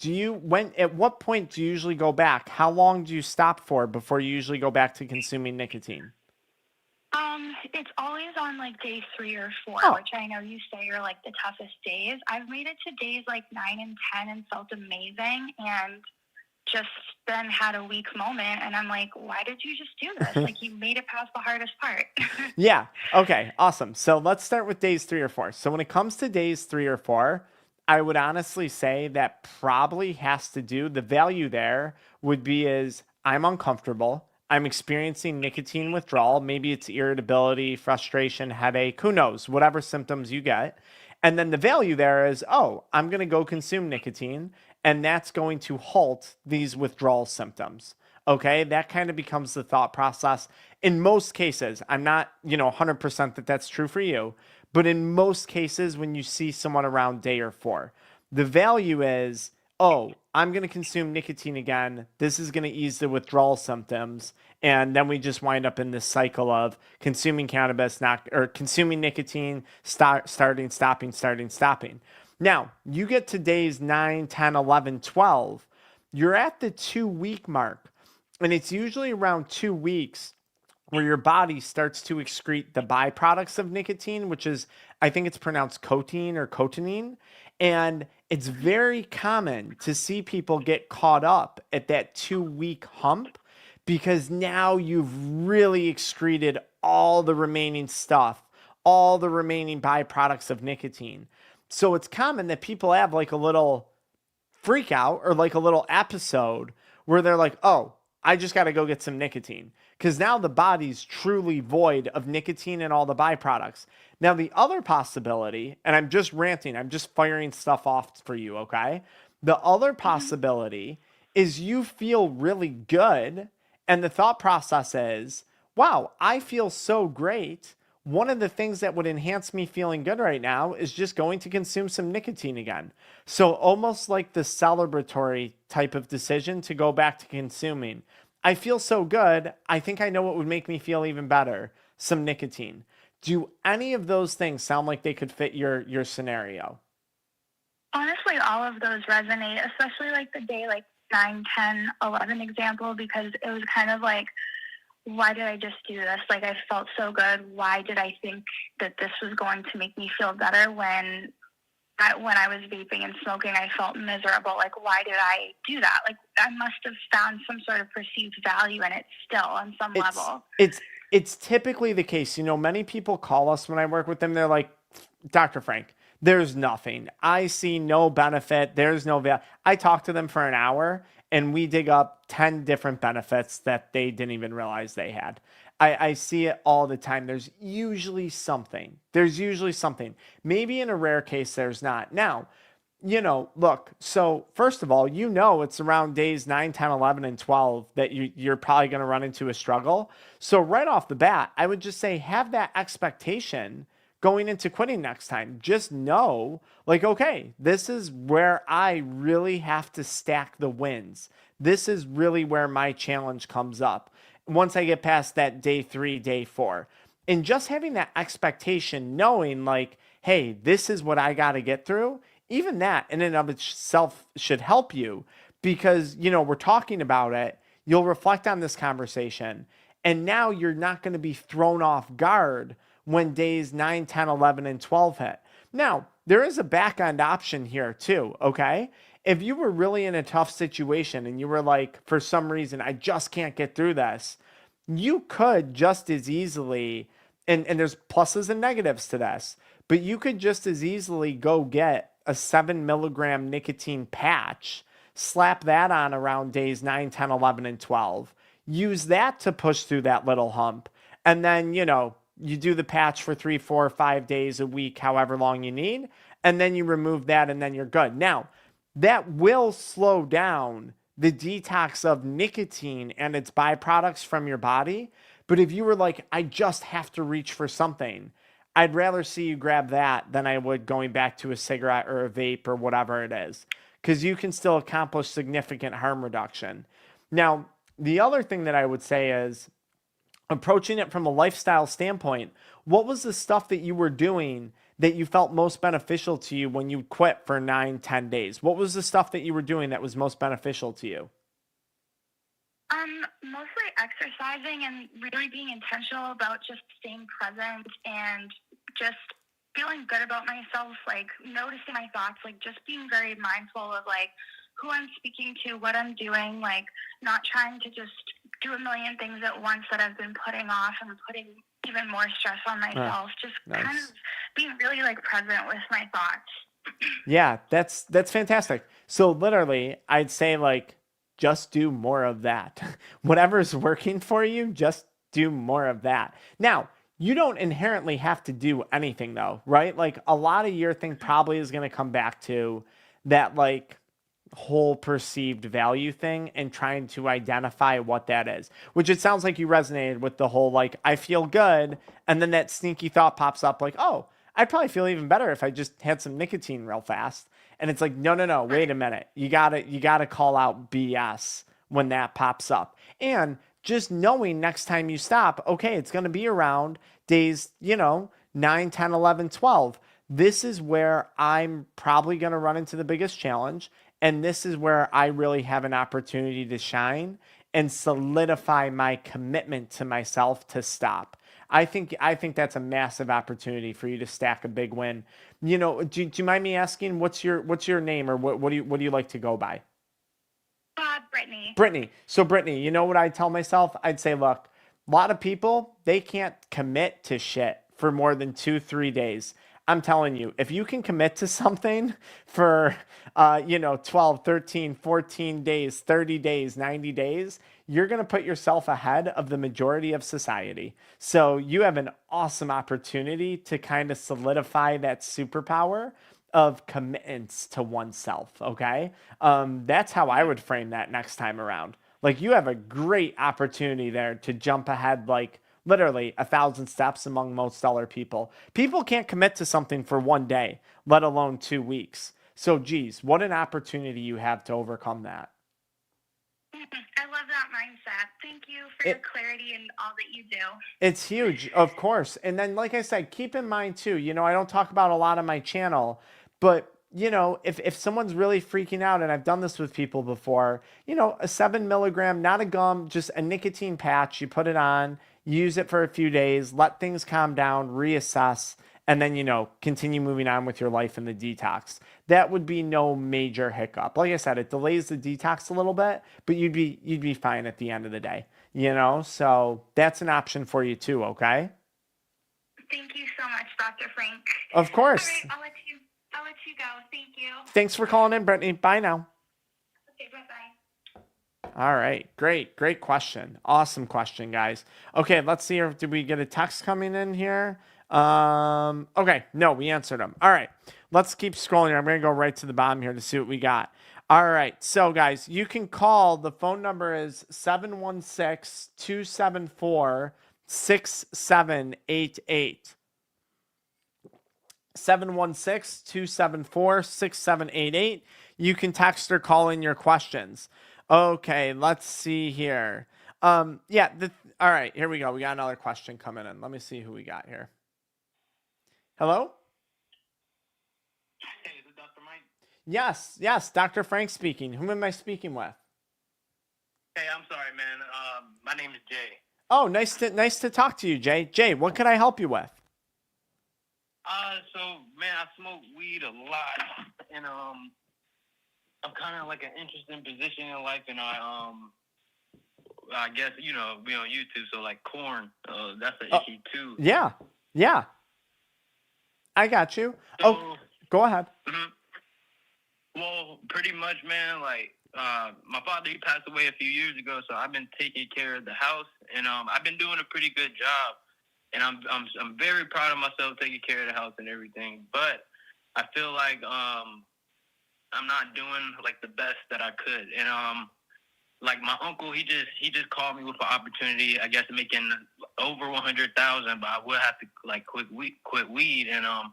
At what point do you usually go back? How long do you stop for before you usually go back to consuming nicotine? It's always on like day 3 or 4, Oh, which I know you say are like the toughest days. I've made it to days like 9 and 10 and felt amazing, and just then had a weak moment, and I'm like, why did you just do this? Like, you made it past the hardest part. yeah. Okay, awesome. So let's start with days 3 or 4. So when it comes to days 3 or 4, I would honestly say that probably has to do, the value there would be is I'm uncomfortable. I'm experiencing nicotine withdrawal. Maybe it's irritability, frustration, headache, who knows, whatever symptoms you get. And then the value there is, oh, I'm going to go consume nicotine, and that's going to halt these withdrawal symptoms. Okay, that kind of becomes the thought process. In most cases, I'm not, 100% that that's true for you, but in most cases, when you see someone around day or 4, the value is, oh, I'm going to consume nicotine again. This is going to ease the withdrawal symptoms. And then we just wind up in this cycle of consuming cannabis, not, or consuming nicotine, starting, stopping, starting, stopping. Now, you get to days 9, 10, 11, 12. You're at the 2 week mark. And it's usually around 2 weeks where your body starts to excrete the byproducts of nicotine, which is, I think it's pronounced cotinine or cotinine. And it's very common to see people get caught up at that 2 week hump because now you've really excreted all the remaining stuff, all the remaining byproducts of nicotine. So it's common that people have like a little freak out or like a little episode where they're like, oh, I just got to go get some nicotine. because now the body's truly void of nicotine and all the byproducts. Now, the other possibility, and I'm just ranting, I'm just firing stuff off for you, okay? The other Mhm. possibility is you feel really good, and the thought process is, wow, I feel so great. One of the things that would enhance me feeling good right now is just going to consume some nicotine again. So, almost like the celebratory type of decision to go back to consuming. I feel so good. I think I know what would make me feel even better, some nicotine. Do any of those things sound like they could fit your scenario? Honestly, all of those resonate, especially like the day like 9, 10, 11 example, because it was kind of like, why did I just do this? Like, I felt so good. Why did I think that this was going to make me feel better when I was vaping and smoking, I felt miserable. Like, why did I do that? Like, I must have found some sort of perceived value in it still on some It's level. it's it's typically the case. Many people call us when I work with them. They're like, Dr. Frank, there's nothing. I see no benefit. There's no value. I talk to them for an hour and we dig up 10 different benefits that they didn't even realize they had. I see it all the time. There's usually something. There's usually something. Maybe in a rare case, there's not. Now, look, so first of all, it's around days 9, 10, 11, and 12 that you're probably going to run into a struggle. So right off the bat, I would just say have that expectation going into quitting next time. Just know, like, okay, this is where I really have to stack the wins. This is really where my challenge comes up once I get past that day 3, day 4. And just having that expectation, knowing like, hey, this is what I got to get through, even that in and of itself should help you because, we're talking about it. You'll reflect on this conversation. And now you're not going to be thrown off guard when days 9, 10, 11, and 12 hit. Now, there is a back end option here too, okay? If you were really in a tough situation and you were like, for some reason, I just can't get through this, you could just as easily, and there's pluses and negatives to this, but you could just as easily go get a 7 milligram nicotine patch, slap that on around days 9, 10, 11, and 12, use that to push through that little hump. And then, you do the patch for 3, 4, 5 days a week, however long you need. And then you remove that and then you're good. Now, that will slow down the detox of nicotine and its byproducts from your body. But if you were like, I just have to reach for something, I'd rather see you grab that than I would going back to a cigarette or a vape or whatever it is, because you can still accomplish significant harm reduction. Now, the other thing that I would say is approaching it from a lifestyle standpoint. What was the stuff that you were doing that you felt most beneficial to you when you quit for 9, 10 days? What was the stuff that you were doing that was most beneficial to you? Mostly exercising and really being intentional about just staying present and just feeling good about myself, like noticing my thoughts, like just being very mindful of like who I'm speaking to, what I'm doing, like not trying to just do a million things at once that I've been putting off and putting even more stress on myself. Just kind Nice. of being really like present with my thoughts. Yeah, that's fantastic. So literally, I'd say like just do more of that. Whatever's working for you, just do more of that. Now, you don't inherently have to do anything though, right? Like a lot of your thing probably is going to come back to that like whole perceived value thing and trying to identify what that is, which it sounds like you resonated with the whole like I feel good, and then that sneaky thought pops up like, oh, I'd probably feel even better if I just had some nicotine real fast. And it's like, no, no, no, wait a minute. You gotta call out BS when that pops up. And just knowing next time you stop, okay, it's gonna be around days, 9, 10, 11, 12. This is where I'm probably gonna run into the biggest challenge. And this is where I really have an opportunity to shine and solidify my commitment to myself to stop. I think that's a massive opportunity for you to stack a big win. Do you mind me asking what's your name, or what do you like to go by? Brittany. Brittany. So Brittany, you know what I tell myself? I'd say, look, a lot of people, they can't commit to shit for more than 2, 3 days. I'm telling you, if you can commit to something for, 12, 13, 14 days, 30 days, 90 days, you're going to put yourself ahead of the majority of society. So you have an awesome opportunity to kind of solidify that superpower of commitments to oneself. Okay. That's how I would frame that next time around. Like you have a great opportunity there to jump ahead, like literally 1,000 steps among most other people. People can't commit to something for one day, let alone 2 weeks. So, geez, what an opportunity you have to overcome that. I love that mindset. Thank you for your It, clarity and all that you do. it's huge, of course. And then, like I said, keep in mind too, I don't talk about a lot on my channel, but if someone's really freaking out, and I've done this with people before, a 7 milligram, not a gum, just a nicotine patch, you put it on, use it for a few days, let things calm down, reassess, and then, continue moving on with your life in the detox. That would be no major hiccup. Like I said, it delays the detox a little bit, but you'd be fine at the end of the day. So that's an option for you too, okay? Thank you so much, Dr. Frank. Of All right, course. I'll let you go. Thank you. Thanks for calling in, Brittany. Bye now. Okay, bye-bye. All right. Great question. Awesome question, guys. Okay, let's see if did we get a text coming in here? Okay, no, we answered them. All right. Let's keep scrolling here. I'm going to go right to the bottom here to see what we got. All right. So, guys, you can call. The phone number is 716-274-6788. 716-274-6788. You can text or call in your questions. Okay, let's see here. All right, here we go. We got another question coming in. Let me see who we got here. Hello? Hey, is it Dr. Mike? Yes, Dr. Frank speaking. Whom am I speaking with? Hey, I'm sorry, man. My name is Jay. Oh, nice to talk to you, Jay. Jay, what can I help you with? So man, I smoke weed a lot, and I'm kind of like an interesting position in life, and I guess be on YouTube, so like corn, that's an issue too. Yeah. I got you. So, go ahead. Well, pretty much, man. Like, my father, he passed away a few years ago, so I've been taking care of the house, and I've been doing a pretty good job, and I'm very proud of myself taking care of the house and everything. But I feel like I'm not doing like the best that I could, and like my uncle, he just called me with an opportunity, I guess, making over 100,000, but I will have to like quit weed, and I'm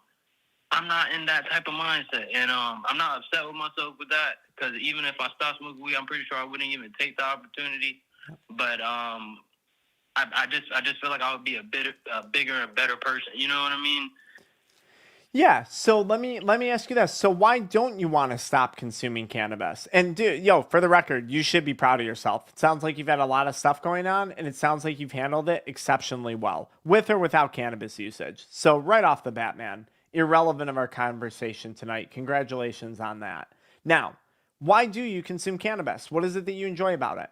not in that type of mindset, and I'm not upset with myself with that, because even if I stopped smoking weed, I'm pretty sure I wouldn't even take the opportunity. But I just feel like I would be a bigger and better person. You know what I mean? Yeah, so let me ask you this. So why don't you want to stop consuming cannabis? And for the record, you should be proud of yourself. It sounds like you've had a lot of stuff going on, and it sounds like you've handled it exceptionally well, with or without cannabis usage. So right off the bat, man, irrelevant of our conversation tonight. Congratulations on that. Now, why do you consume cannabis? What is it that you enjoy about it?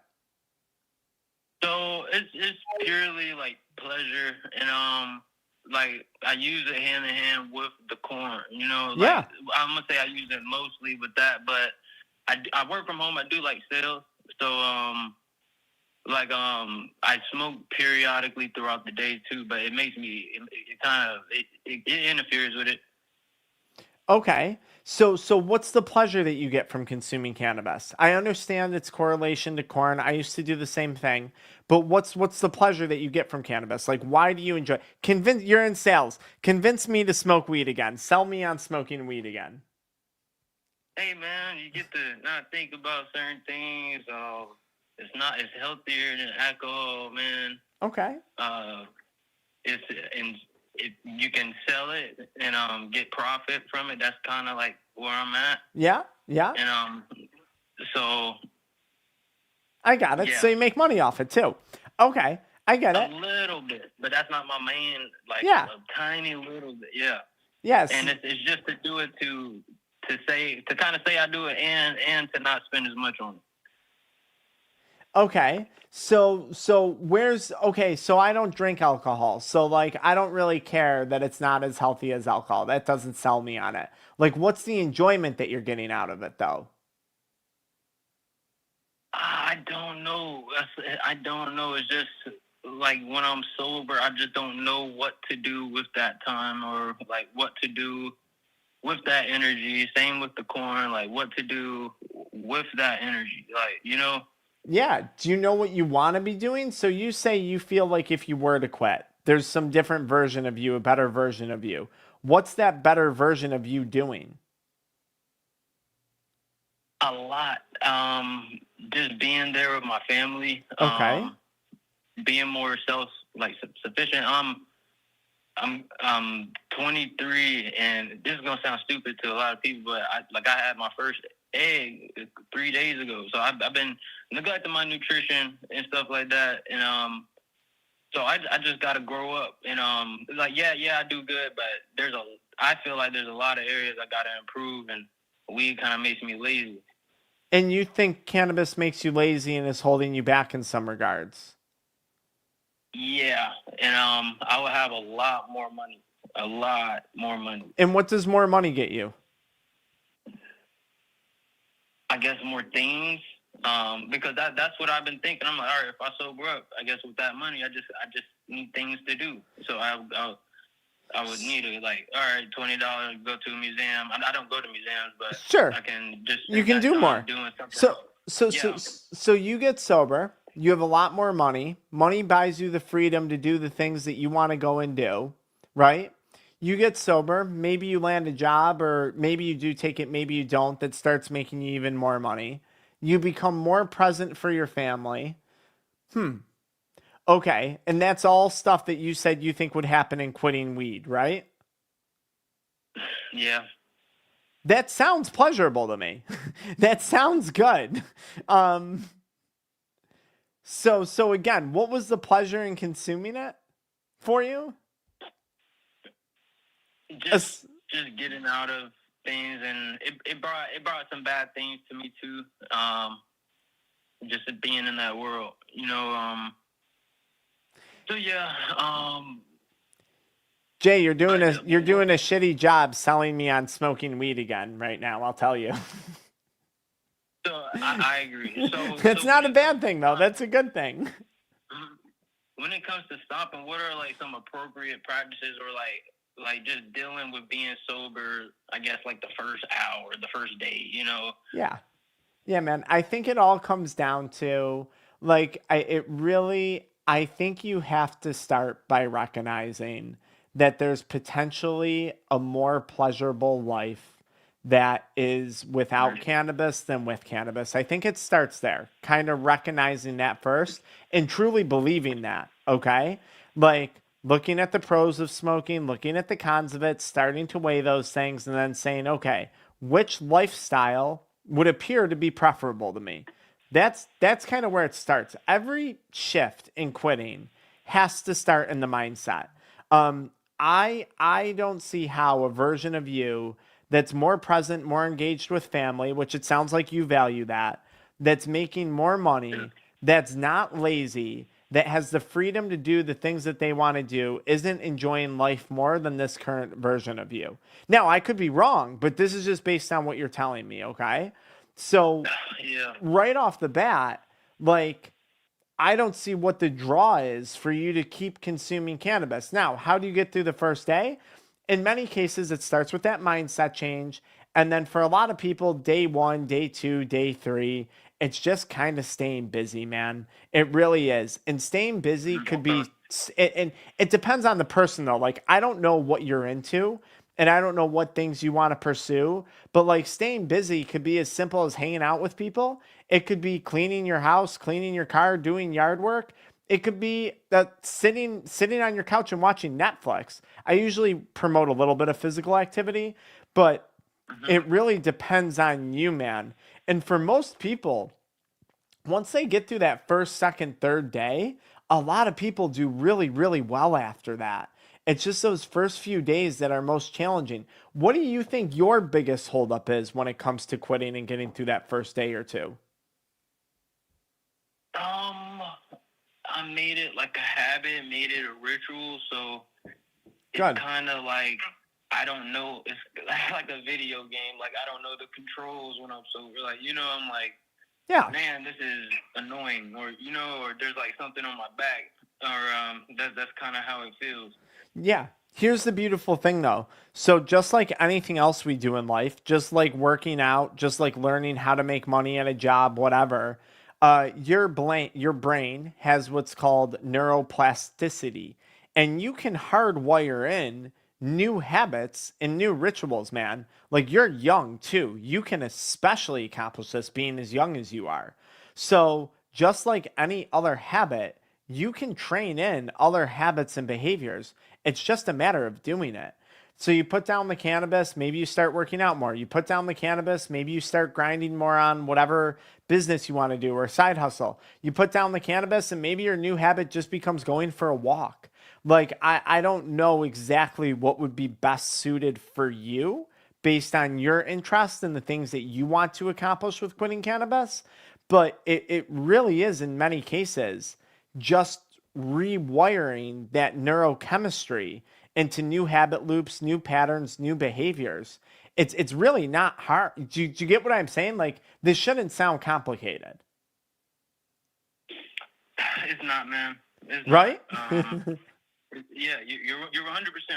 So it's purely like pleasure, and like I use it hand in hand with the corn. Like, Yeah. I'm gonna say I use it mostly with that, but I work from home. I do like sales, so I smoke periodically throughout the day too. But it makes me it interferes with it. Okay. So what's the pleasure that you get from consuming cannabis? I understand its correlation to corn. I used to do the same thing. But what's the pleasure that you get from cannabis? Like, why do you enjoy? You're in sales. Convince me to smoke weed again. Sell me on smoking weed again. Hey man, you get to not think about certain things. It's healthier than alcohol, man. Okay. You can sell it and get profit from it. That's kind of like where I'm at. Yeah. And so I got it. Yeah. So you make money off it too. Okay. I get it. A little bit, but that's not my main. Like, Yeah. A tiny little bit. Yeah. Yes. And it's just to do it to kind of say I do it and to not spend as much on it. Okay. So where's okay, so I don't drink alcohol. So like I don't really care that it's not as healthy as alcohol. That doesn't sell me on it. Like what's the enjoyment that you're getting out of it though? I don't know. I don't know. It's just like when I'm sober, I just don't know what to do with that time, or like what to do with that energy. Same with the corn, like what to do with that energy. Like, you know, Yeah, do you know what you want to be doing? So you say you feel like if you were to quit, there's some different version of you, a better version of you. What's that better version of you doing? a lot. Just being there with my family, Okay. being more sufficient. I'm 23, and this is gonna sound stupid to a lot of people, but I had my first egg 3 days ago, so I've been neglecting my nutrition and stuff like that, and so I just gotta grow up, and like yeah I do good, but I feel like there's a lot of areas I gotta improve, and weed kind of makes me lazy. And you think cannabis makes you lazy and is holding you back in some regards? Yeah, and I would have a lot more money. And what does more money get you? I guess more things. Because that's what I've been thinking. I'm like, all right, if I sober up, I guess with that money, I just need things to do. So I would need to, like, all right, $20 go to a museum. I don't go to museums, but Sure. I can just You spend can that do time more. doing something So else. so so Yeah. so you get sober, you have a lot more money. Money buys you the freedom to do the things that you want to go and do, right? You get sober, maybe you land a job or maybe you do take it, maybe you don't, that starts making you even more money. You become more present for your family. Okay, and that's all stuff that you said you think would happen in quitting weed, right? Yeah. That sounds pleasurable to me. That sounds good. Um, so again, what was the pleasure in consuming it for you? Just As- just getting out of things, and it brought some bad things to me too. Just being in that world, you know. So yeah. Jay, But you're doing a shitty job selling me on smoking weed again right now. I'll tell you. so I agree. That's So when not a it comes bad to thing though. That's a good thing. stopping, when it comes to stopping, what are like some appropriate practices, or like just dealing with being sober? I guess like the first hour, the first day, you know. Yeah. Yeah, man. I think it all comes down to like I think you have to start by recognizing that there's potentially a more pleasurable life that is without cannabis than with cannabis. I think it starts there, kind of recognizing that first and truly believing that, okay? Like looking at the pros of smoking, looking at the cons of it, starting to weigh those things and then saying, okay, which lifestyle would appear to be preferable to me? That's kind of where it starts. Every shift in quitting has to start in the mindset. Um, I don't see how a version of you that's more present, more engaged with family, which it sounds like you value that, that's making more money, that's not lazy, that has the freedom to do the things that they want to do, isn't enjoying life more than this current version of you. Now, I could be wrong, but this is just based on what you're telling me, okay? So, Yeah. right off the bat, like, I don't see what the draw is for you to keep consuming cannabis. Now, how do you get through the first day? In many cases, it starts with that mindset change. And then for a lot of people, day one, day two, day three, it's just kind of staying busy, man. It really is. And staying busy could Okay. be, and it depends on the person though. Like, I don't know what you're into and I don't know what things you want to pursue, but like staying busy could be as simple as hanging out with people. It could be cleaning your house, cleaning your car, doing yard work. It could be that sitting on your couch and watching Netflix. I usually promote a little bit of physical activity, but it really depends on you, man. And for most people, once they get through that first, second, third day, a lot of people do really, really well after that. It's just those first few days that are most challenging. What do you think your biggest holdup is when it comes to quitting and getting through that first day or two? I made it like a habit, made it a ritual, so it's Good. kind of like I don't know. It's like a video game. Like I don't know the controls when I'm sober. Like I'm like, Yeah. man, this is annoying, or or there's like something on my back, or that's kind of how it feels. Yeah. Here's the beautiful thing though. So just like anything else we do in life, just like working out, just like learning how to make money at a job, whatever, your brain has what's called neuroplasticity, and you can hardwire in new habits and new rituals, man. Like you're young too. You can especially accomplish this being as young as you are. So just like any other habit, you can train in other habits and behaviors. It's just a matter of doing it. So you put down the cannabis, maybe you start working out more. You put down the cannabis, maybe you start grinding more on whatever business you want to do or side hustle. You put down the cannabis and maybe your new habit just becomes going for a walk. Like I don't know exactly what would be best suited for you based on your interest and the things that you want to accomplish with quitting cannabis. But it really is in many cases just rewiring that neurochemistry into new habit loops, new patterns, new behaviors. It's really not hard. Do you get what I'm saying? Like this shouldn't sound complicated. It's not, man. It's Right? not. Yeah, you're 100%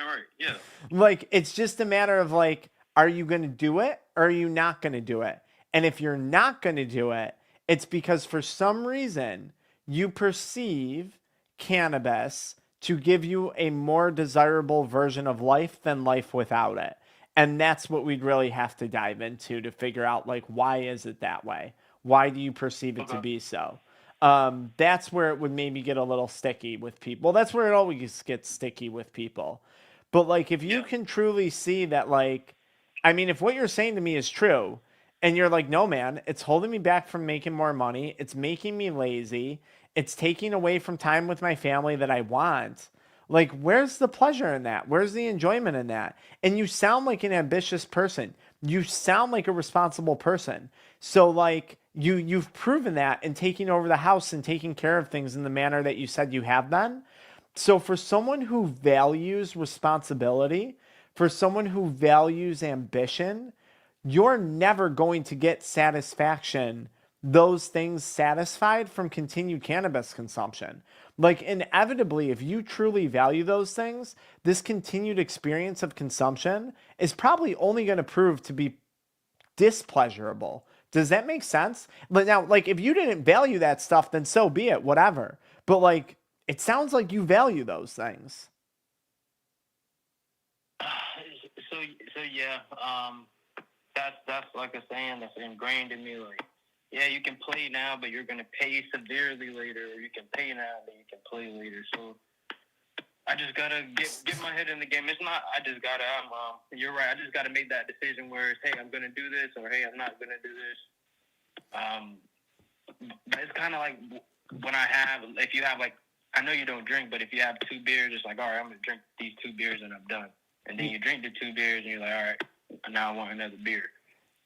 right. Yeah. Like it's just a matter of like, are you going to do it or are you not going to do it? And if you're not going to do it, it's because for some reason you perceive cannabis to give you a more desirable version of life than life without it. And that's what we'd really have to dive into to figure out like why is it that way? Why do you perceive it to be so? That's where it would maybe get a little sticky with people. Well, that's where it always gets sticky with people. But like if you can truly see that like I mean if what you're saying to me is true and you're like no man, it's holding me back from making more money, it's making me lazy, it's taking away from time with my family that I want. Like where's the pleasure in that? Where's the enjoyment in that? And you sound like an ambitious person. You sound like a responsible person. So like you've proven that in taking over the house and taking care of things in the manner that you said you have been. So for someone who values responsibility, for someone who values ambition, you're never going to get satisfaction, those things satisfied from continued cannabis consumption. Like inevitably, if you truly value those things, this continued experience of consumption is probably only going to prove to be displeasurable. Does that make sense? But now, like, if you didn't value that stuff, then so be it, whatever. But like, it sounds like you value those things. So yeah, that's like a saying that's ingrained in me. Like, yeah, you can play now, but you're gonna pay severely later, or you can pay now, but you can play later. So I just gotta get my head in the game. It's not. I just gotta. You're right. I just gotta make that decision where it's, hey, I'm gonna do this, or hey, I'm not gonna do this. But it's kind of like if you have like, I know you don't drink, but if you have 2 beers, it's like, all right, I'm gonna drink these 2 beers and I'm done. And then you drink the 2 beers and you're like, all right, now I want another beer.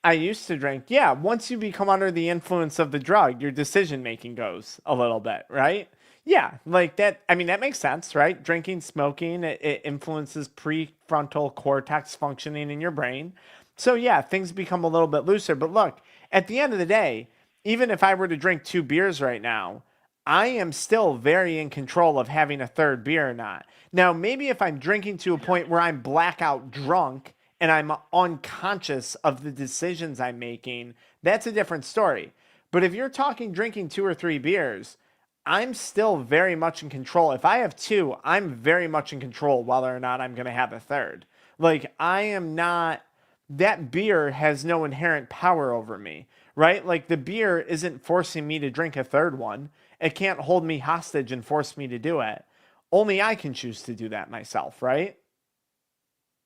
I used to drink. Yeah, once you become under the influence of the drug, your decision making goes a little bit, right? Yeah, like that. I mean, that makes sense, right? Drinking, smoking, it influences prefrontal cortex functioning in your brain. So, yeah, things become a little bit looser. But look, at the end of the day, even if I were to drink 2 beers right now, I am still very in control of having a third beer or not. Now, maybe if I'm drinking to a point where I'm blackout drunk and I'm unconscious of the decisions I'm making, that's a different story. But if you're talking drinking 2 or 3 beers, I'm still very much in control. If I have 2, I'm very much in control whether or not I'm going to have a third. Like, I am not, that beer has no inherent power over me, right? Like, the beer isn't forcing me to drink a third one. It can't hold me hostage and force me to do it. Only I can choose to do that myself, right?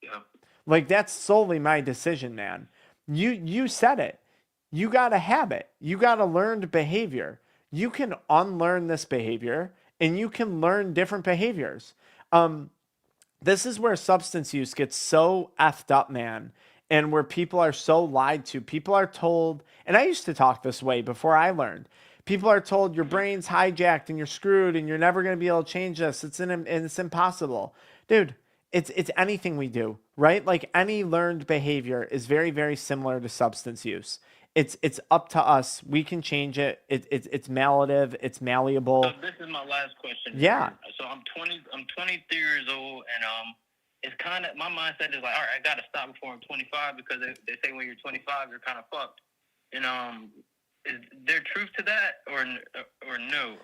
Yeah. Like that's solely my decision, man. You said it. You got a habit. You got a learned behavior. You can unlearn this behavior and you can learn different behaviors. This is where substance use gets so effed up, man, and where people are so lied to. People are told, and I used to talk this way before I learned. People are told your brain's hijacked and you're screwed and you're never going to be able to change this. It's impossible. Dude, it's anything we do, right? Like any learned behavior is very, very similar to substance use. It's up to us. We can change it. It's malleable, it's So malleable. this is my last question Yeah. here. So I'm 23 years old, and it's kind of, my mindset is like, all right, I got to stop before I'm 25, because they say when you're 25, you're kind of fucked. And is there truth to that, or no?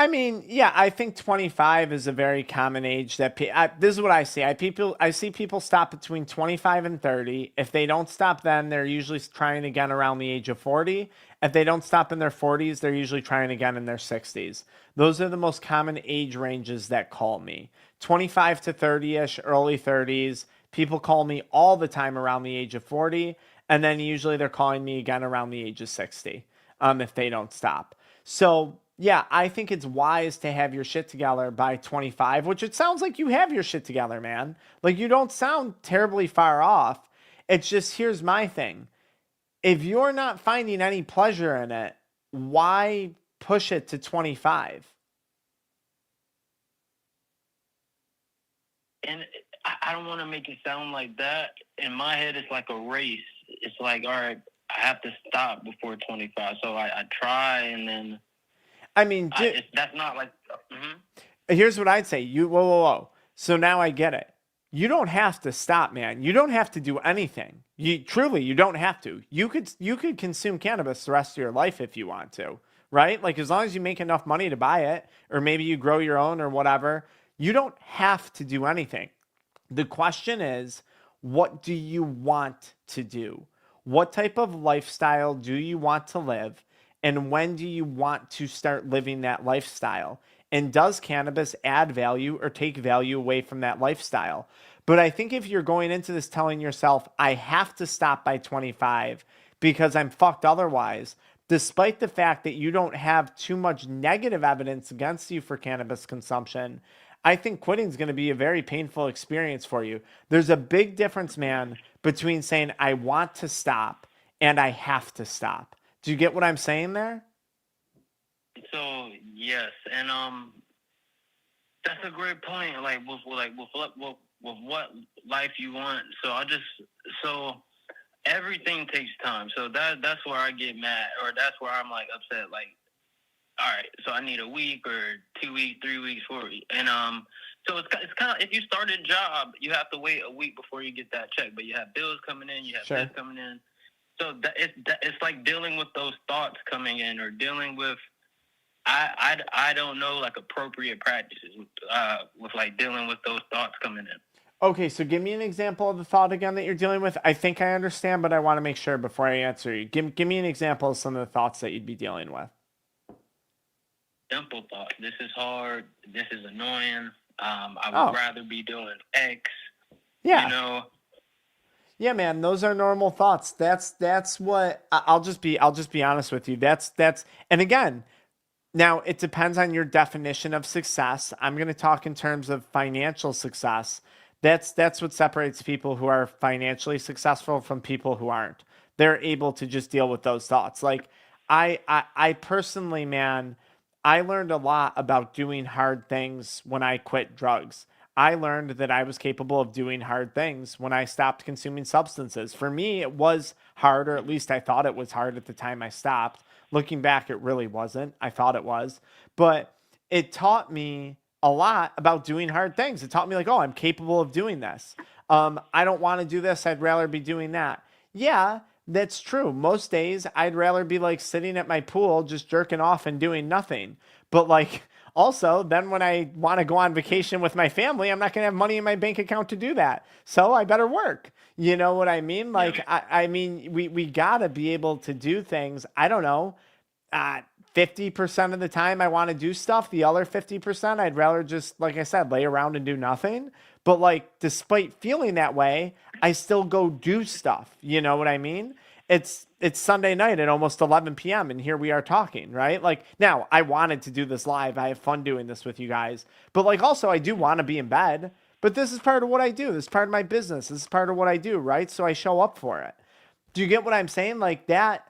I mean, yeah, I think 25 is a very common age that this is what I see. I see people stop between 25 and 30. If they don't stop then, they're usually trying again around the age of 40. If they don't stop in their 40s, they're usually trying again in their 60s. Those are the most common age ranges that call me. 25 to 30ish, early 30s. People call me all the time around the age of 40, and then usually they're calling me again around the age of 60, if they don't stop. So yeah, I think it's wise to have your shit together by 25, which it sounds like you have your shit together, man. Like you don't sound terribly far off. It's just, here's my thing. If you're not finding any pleasure in it, why push it to 25? And I don't want to make it sound like that. In my head, it's like a race. It's like, all right, I have to stop before 25. So I try, and then I mean, that's not like. here's what I'd say. Whoa. So now I get it. You don't have to stop, man. You don't have to do anything. You don't have to. You could consume cannabis the rest of your life if you want to, right? Like as long as you make enough money to buy it, or maybe you grow your own or whatever, you don't have to do anything. The question is, what do you want to do? What type of lifestyle do you want to live? And when do you want to start living that lifestyle? And does cannabis add value or take value away from that lifestyle? But I think if you're going into this telling yourself, I have to stop by 25 because I'm fucked otherwise, despite the fact that you don't have too much negative evidence against you for cannabis consumption, I think quitting is going to be a very painful experience for you. There's a big difference, man, between saying, I want to stop and I have to stop. Do you get what I'm saying there? So yes, and that's a great point. Like with what life you want. So everything takes time. So that's where I get mad, or that's where I'm like upset. Like, all right, so I need a week or 2 weeks, 3 weeks, 4 weeks, and so it's kind of, if you start a job, you have to wait a week before you get that check, but you have bills coming in, you have this coming in. So it's like dealing with those thoughts coming in, or dealing with, I don't know, like appropriate practices with like dealing with those thoughts coming in. Okay, so give me an example of the thought again that you're dealing with. I think I understand, but I want to make sure before I answer you. Give me an example of some of the thoughts that you'd be dealing with. Simple thoughts. This is hard. This is annoying. I would rather be doing X. Yeah. You know. Yeah, man, those are normal thoughts. That's what I'll just be honest with you. That's and again, now it depends on your definition of success. I'm going to talk in terms of financial success. That's what separates people who are financially successful from people who aren't. They're able to just deal with those thoughts. Like I personally, man, I learned a lot about doing hard things when I quit drugs. I learned that I was capable of doing hard things when I stopped consuming substances. For me, it was hard, or at least I thought it was hard at the time I stopped. Looking back, it really wasn't. I thought it was. But it taught me a lot about doing hard things. It taught me, like, oh, I'm capable of doing this. I don't want to do this. I'd rather be doing that. Yeah, that's true. Most days, I'd rather be like sitting at my pool, just jerking off and doing nothing. But like, also, then when I want to go on vacation with my family, I'm not going to have money in my bank account to do that. So I better work. You know what I mean? Like, I mean, we got to be able to do things. I don't know. 50% of the time I want to do stuff. The other 50%, I'd rather just, like I said, lay around and do nothing. But like, despite feeling that way, I still go do stuff. You know what I mean? It's Sunday night at almost 11 p.m. and here we are talking, right? Like, now I wanted to do this live. I have fun doing this with you guys, but like, also I do want to be in bed, but this is part of what I do. This is part of my business. This is part of what I do. Right. So I show up for it. Do you get what I'm saying? Like that,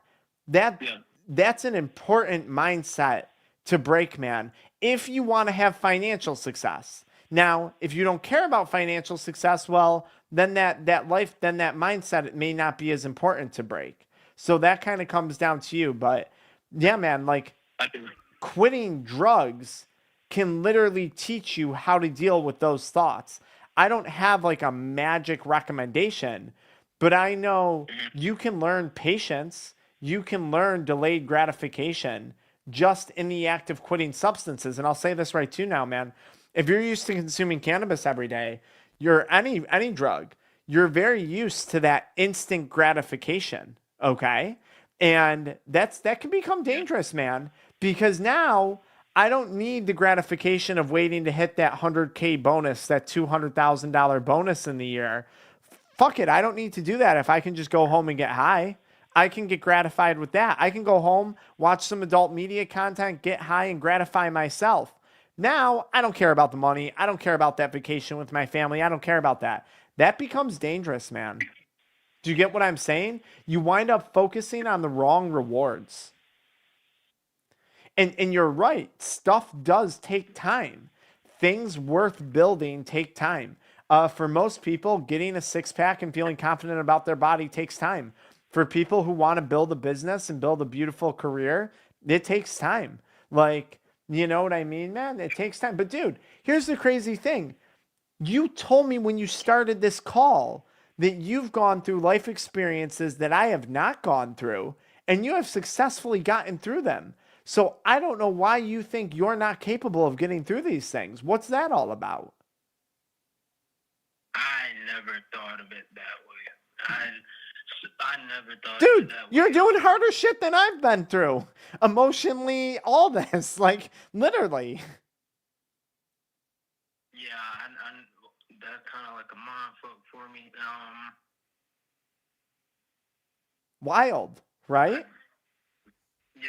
that's an important mindset to break, man, if you want to have financial success. Now, if you don't care about financial success, well, then that mindset, it may not be as important to break. So that kind of comes down to you. But yeah, man, like quitting drugs can literally teach you how to deal with those thoughts. I don't have like a magic recommendation, but I know you can learn patience, you can learn delayed gratification just in the act of quitting substances. And I'll say this right too now, man. If you're used to consuming cannabis every day, you're any drug, you're very used to that instant gratification, okay? And that can become dangerous, man, because now I don't need the gratification of waiting to hit that 100K bonus, that $200,000 bonus in the year. Fuck it, I don't need to do that if I can just go home and get high. I can get gratified with that. I can go home, watch some adult media content, get high, and gratify myself. Now, I don't care about the money. I don't care about that vacation with my family. I don't care about that. That becomes dangerous, man. Do you get what I'm saying? You wind up focusing on the wrong rewards. And you're right. Stuff does take time. Things worth building take time. For most people, getting a six-pack and feeling confident about their body takes time. For people who want to build a business and build a beautiful career, it takes time. Like, you know what I mean, man? It takes time. But dude, here's the crazy thing. You told me when you started this call that you've gone through life experiences that I have not gone through, and you have successfully gotten through them. So I don't know why you think you're not capable of getting through these things. What's that all about? I never thought of it that way. I never thought Dude, of it that way. you're doing harder shit than I've been through. Emotionally, all this. Like, literally. Yeah, that's kind of like a mind fuck for me. Wild, right? Yeah.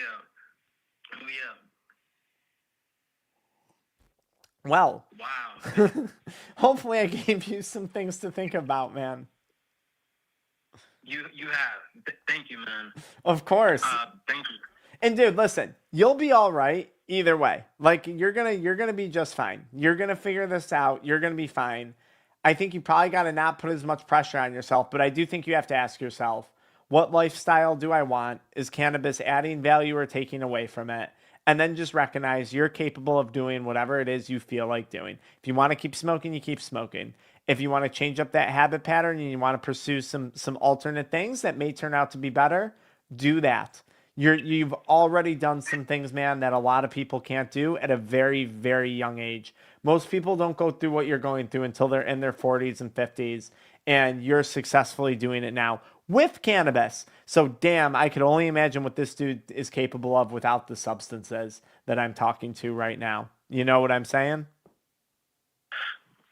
Oh, yeah. Well, Wow. hopefully I gave you some things to think about, man. You have. Thank you, man. Of course. Thank you. And dude, listen, you'll be all right either way. Like you're gonna be just fine. You're gonna figure this out. You're gonna be fine. I think you probably gotta not put as much pressure on yourself, but I do think you have to ask yourself, what lifestyle do I want? Is cannabis adding value or taking away from it? And then just recognize you're capable of doing whatever it is you feel like doing. If you want to keep smoking, you keep smoking. If you want to change up that habit pattern and you want to pursue some alternate things that may turn out to be better, do that. You've already done some things, man, that a lot of people can't do at a very, very young age. Most people don't go through what you're going through until they're in their 40s and 50s, and you're successfully doing it now with cannabis. So damn, I could only imagine what this dude is capable of without the substances that I'm talking to right now. You know what I'm saying?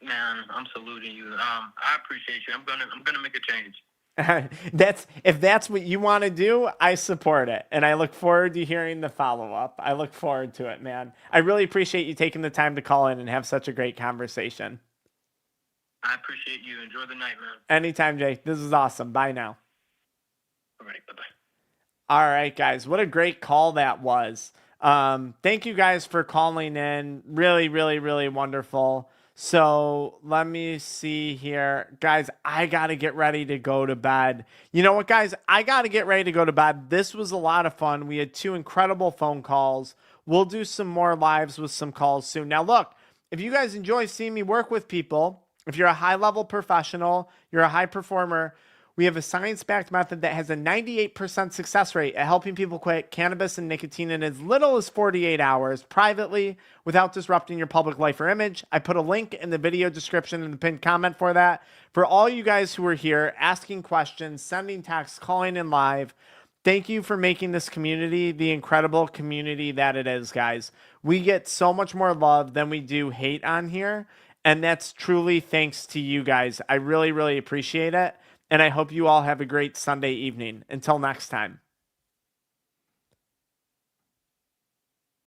Man, I'm saluting you. I appreciate you. I'm gonna make a change. If that's what you want to do, I support it. And I look forward to hearing the follow-up. I look forward to it, man. I really appreciate you taking the time to call in and have such a great conversation. I appreciate you. Enjoy the night, man. Anytime, Jay. This is awesome. Bye now. All right, bye-bye. All right, guys. What a great call that was. Thank you guys for calling in. Really, really, really wonderful. So let me see here. Guys, I got to get ready to go to bed. You know what, guys? I got to get ready to go to bed. This was a lot of fun. We had 2 incredible phone calls. We'll do some more lives with some calls soon. Now, look, if you guys enjoy seeing me work with people, if you're a high-level professional, you're a high performer, we have a science-backed method that has a 98% success rate at helping people quit cannabis and nicotine in as little as 48 hours privately without disrupting your public life or image. I put a link in the video description and the pinned comment for that. For all you guys who are here asking questions, sending texts, calling in live, thank you for making this community the incredible community that it is, guys. We get so much more love than we do hate on here, and that's truly thanks to you guys. I really, really appreciate it. And I hope you all have a great Sunday evening. Until next time.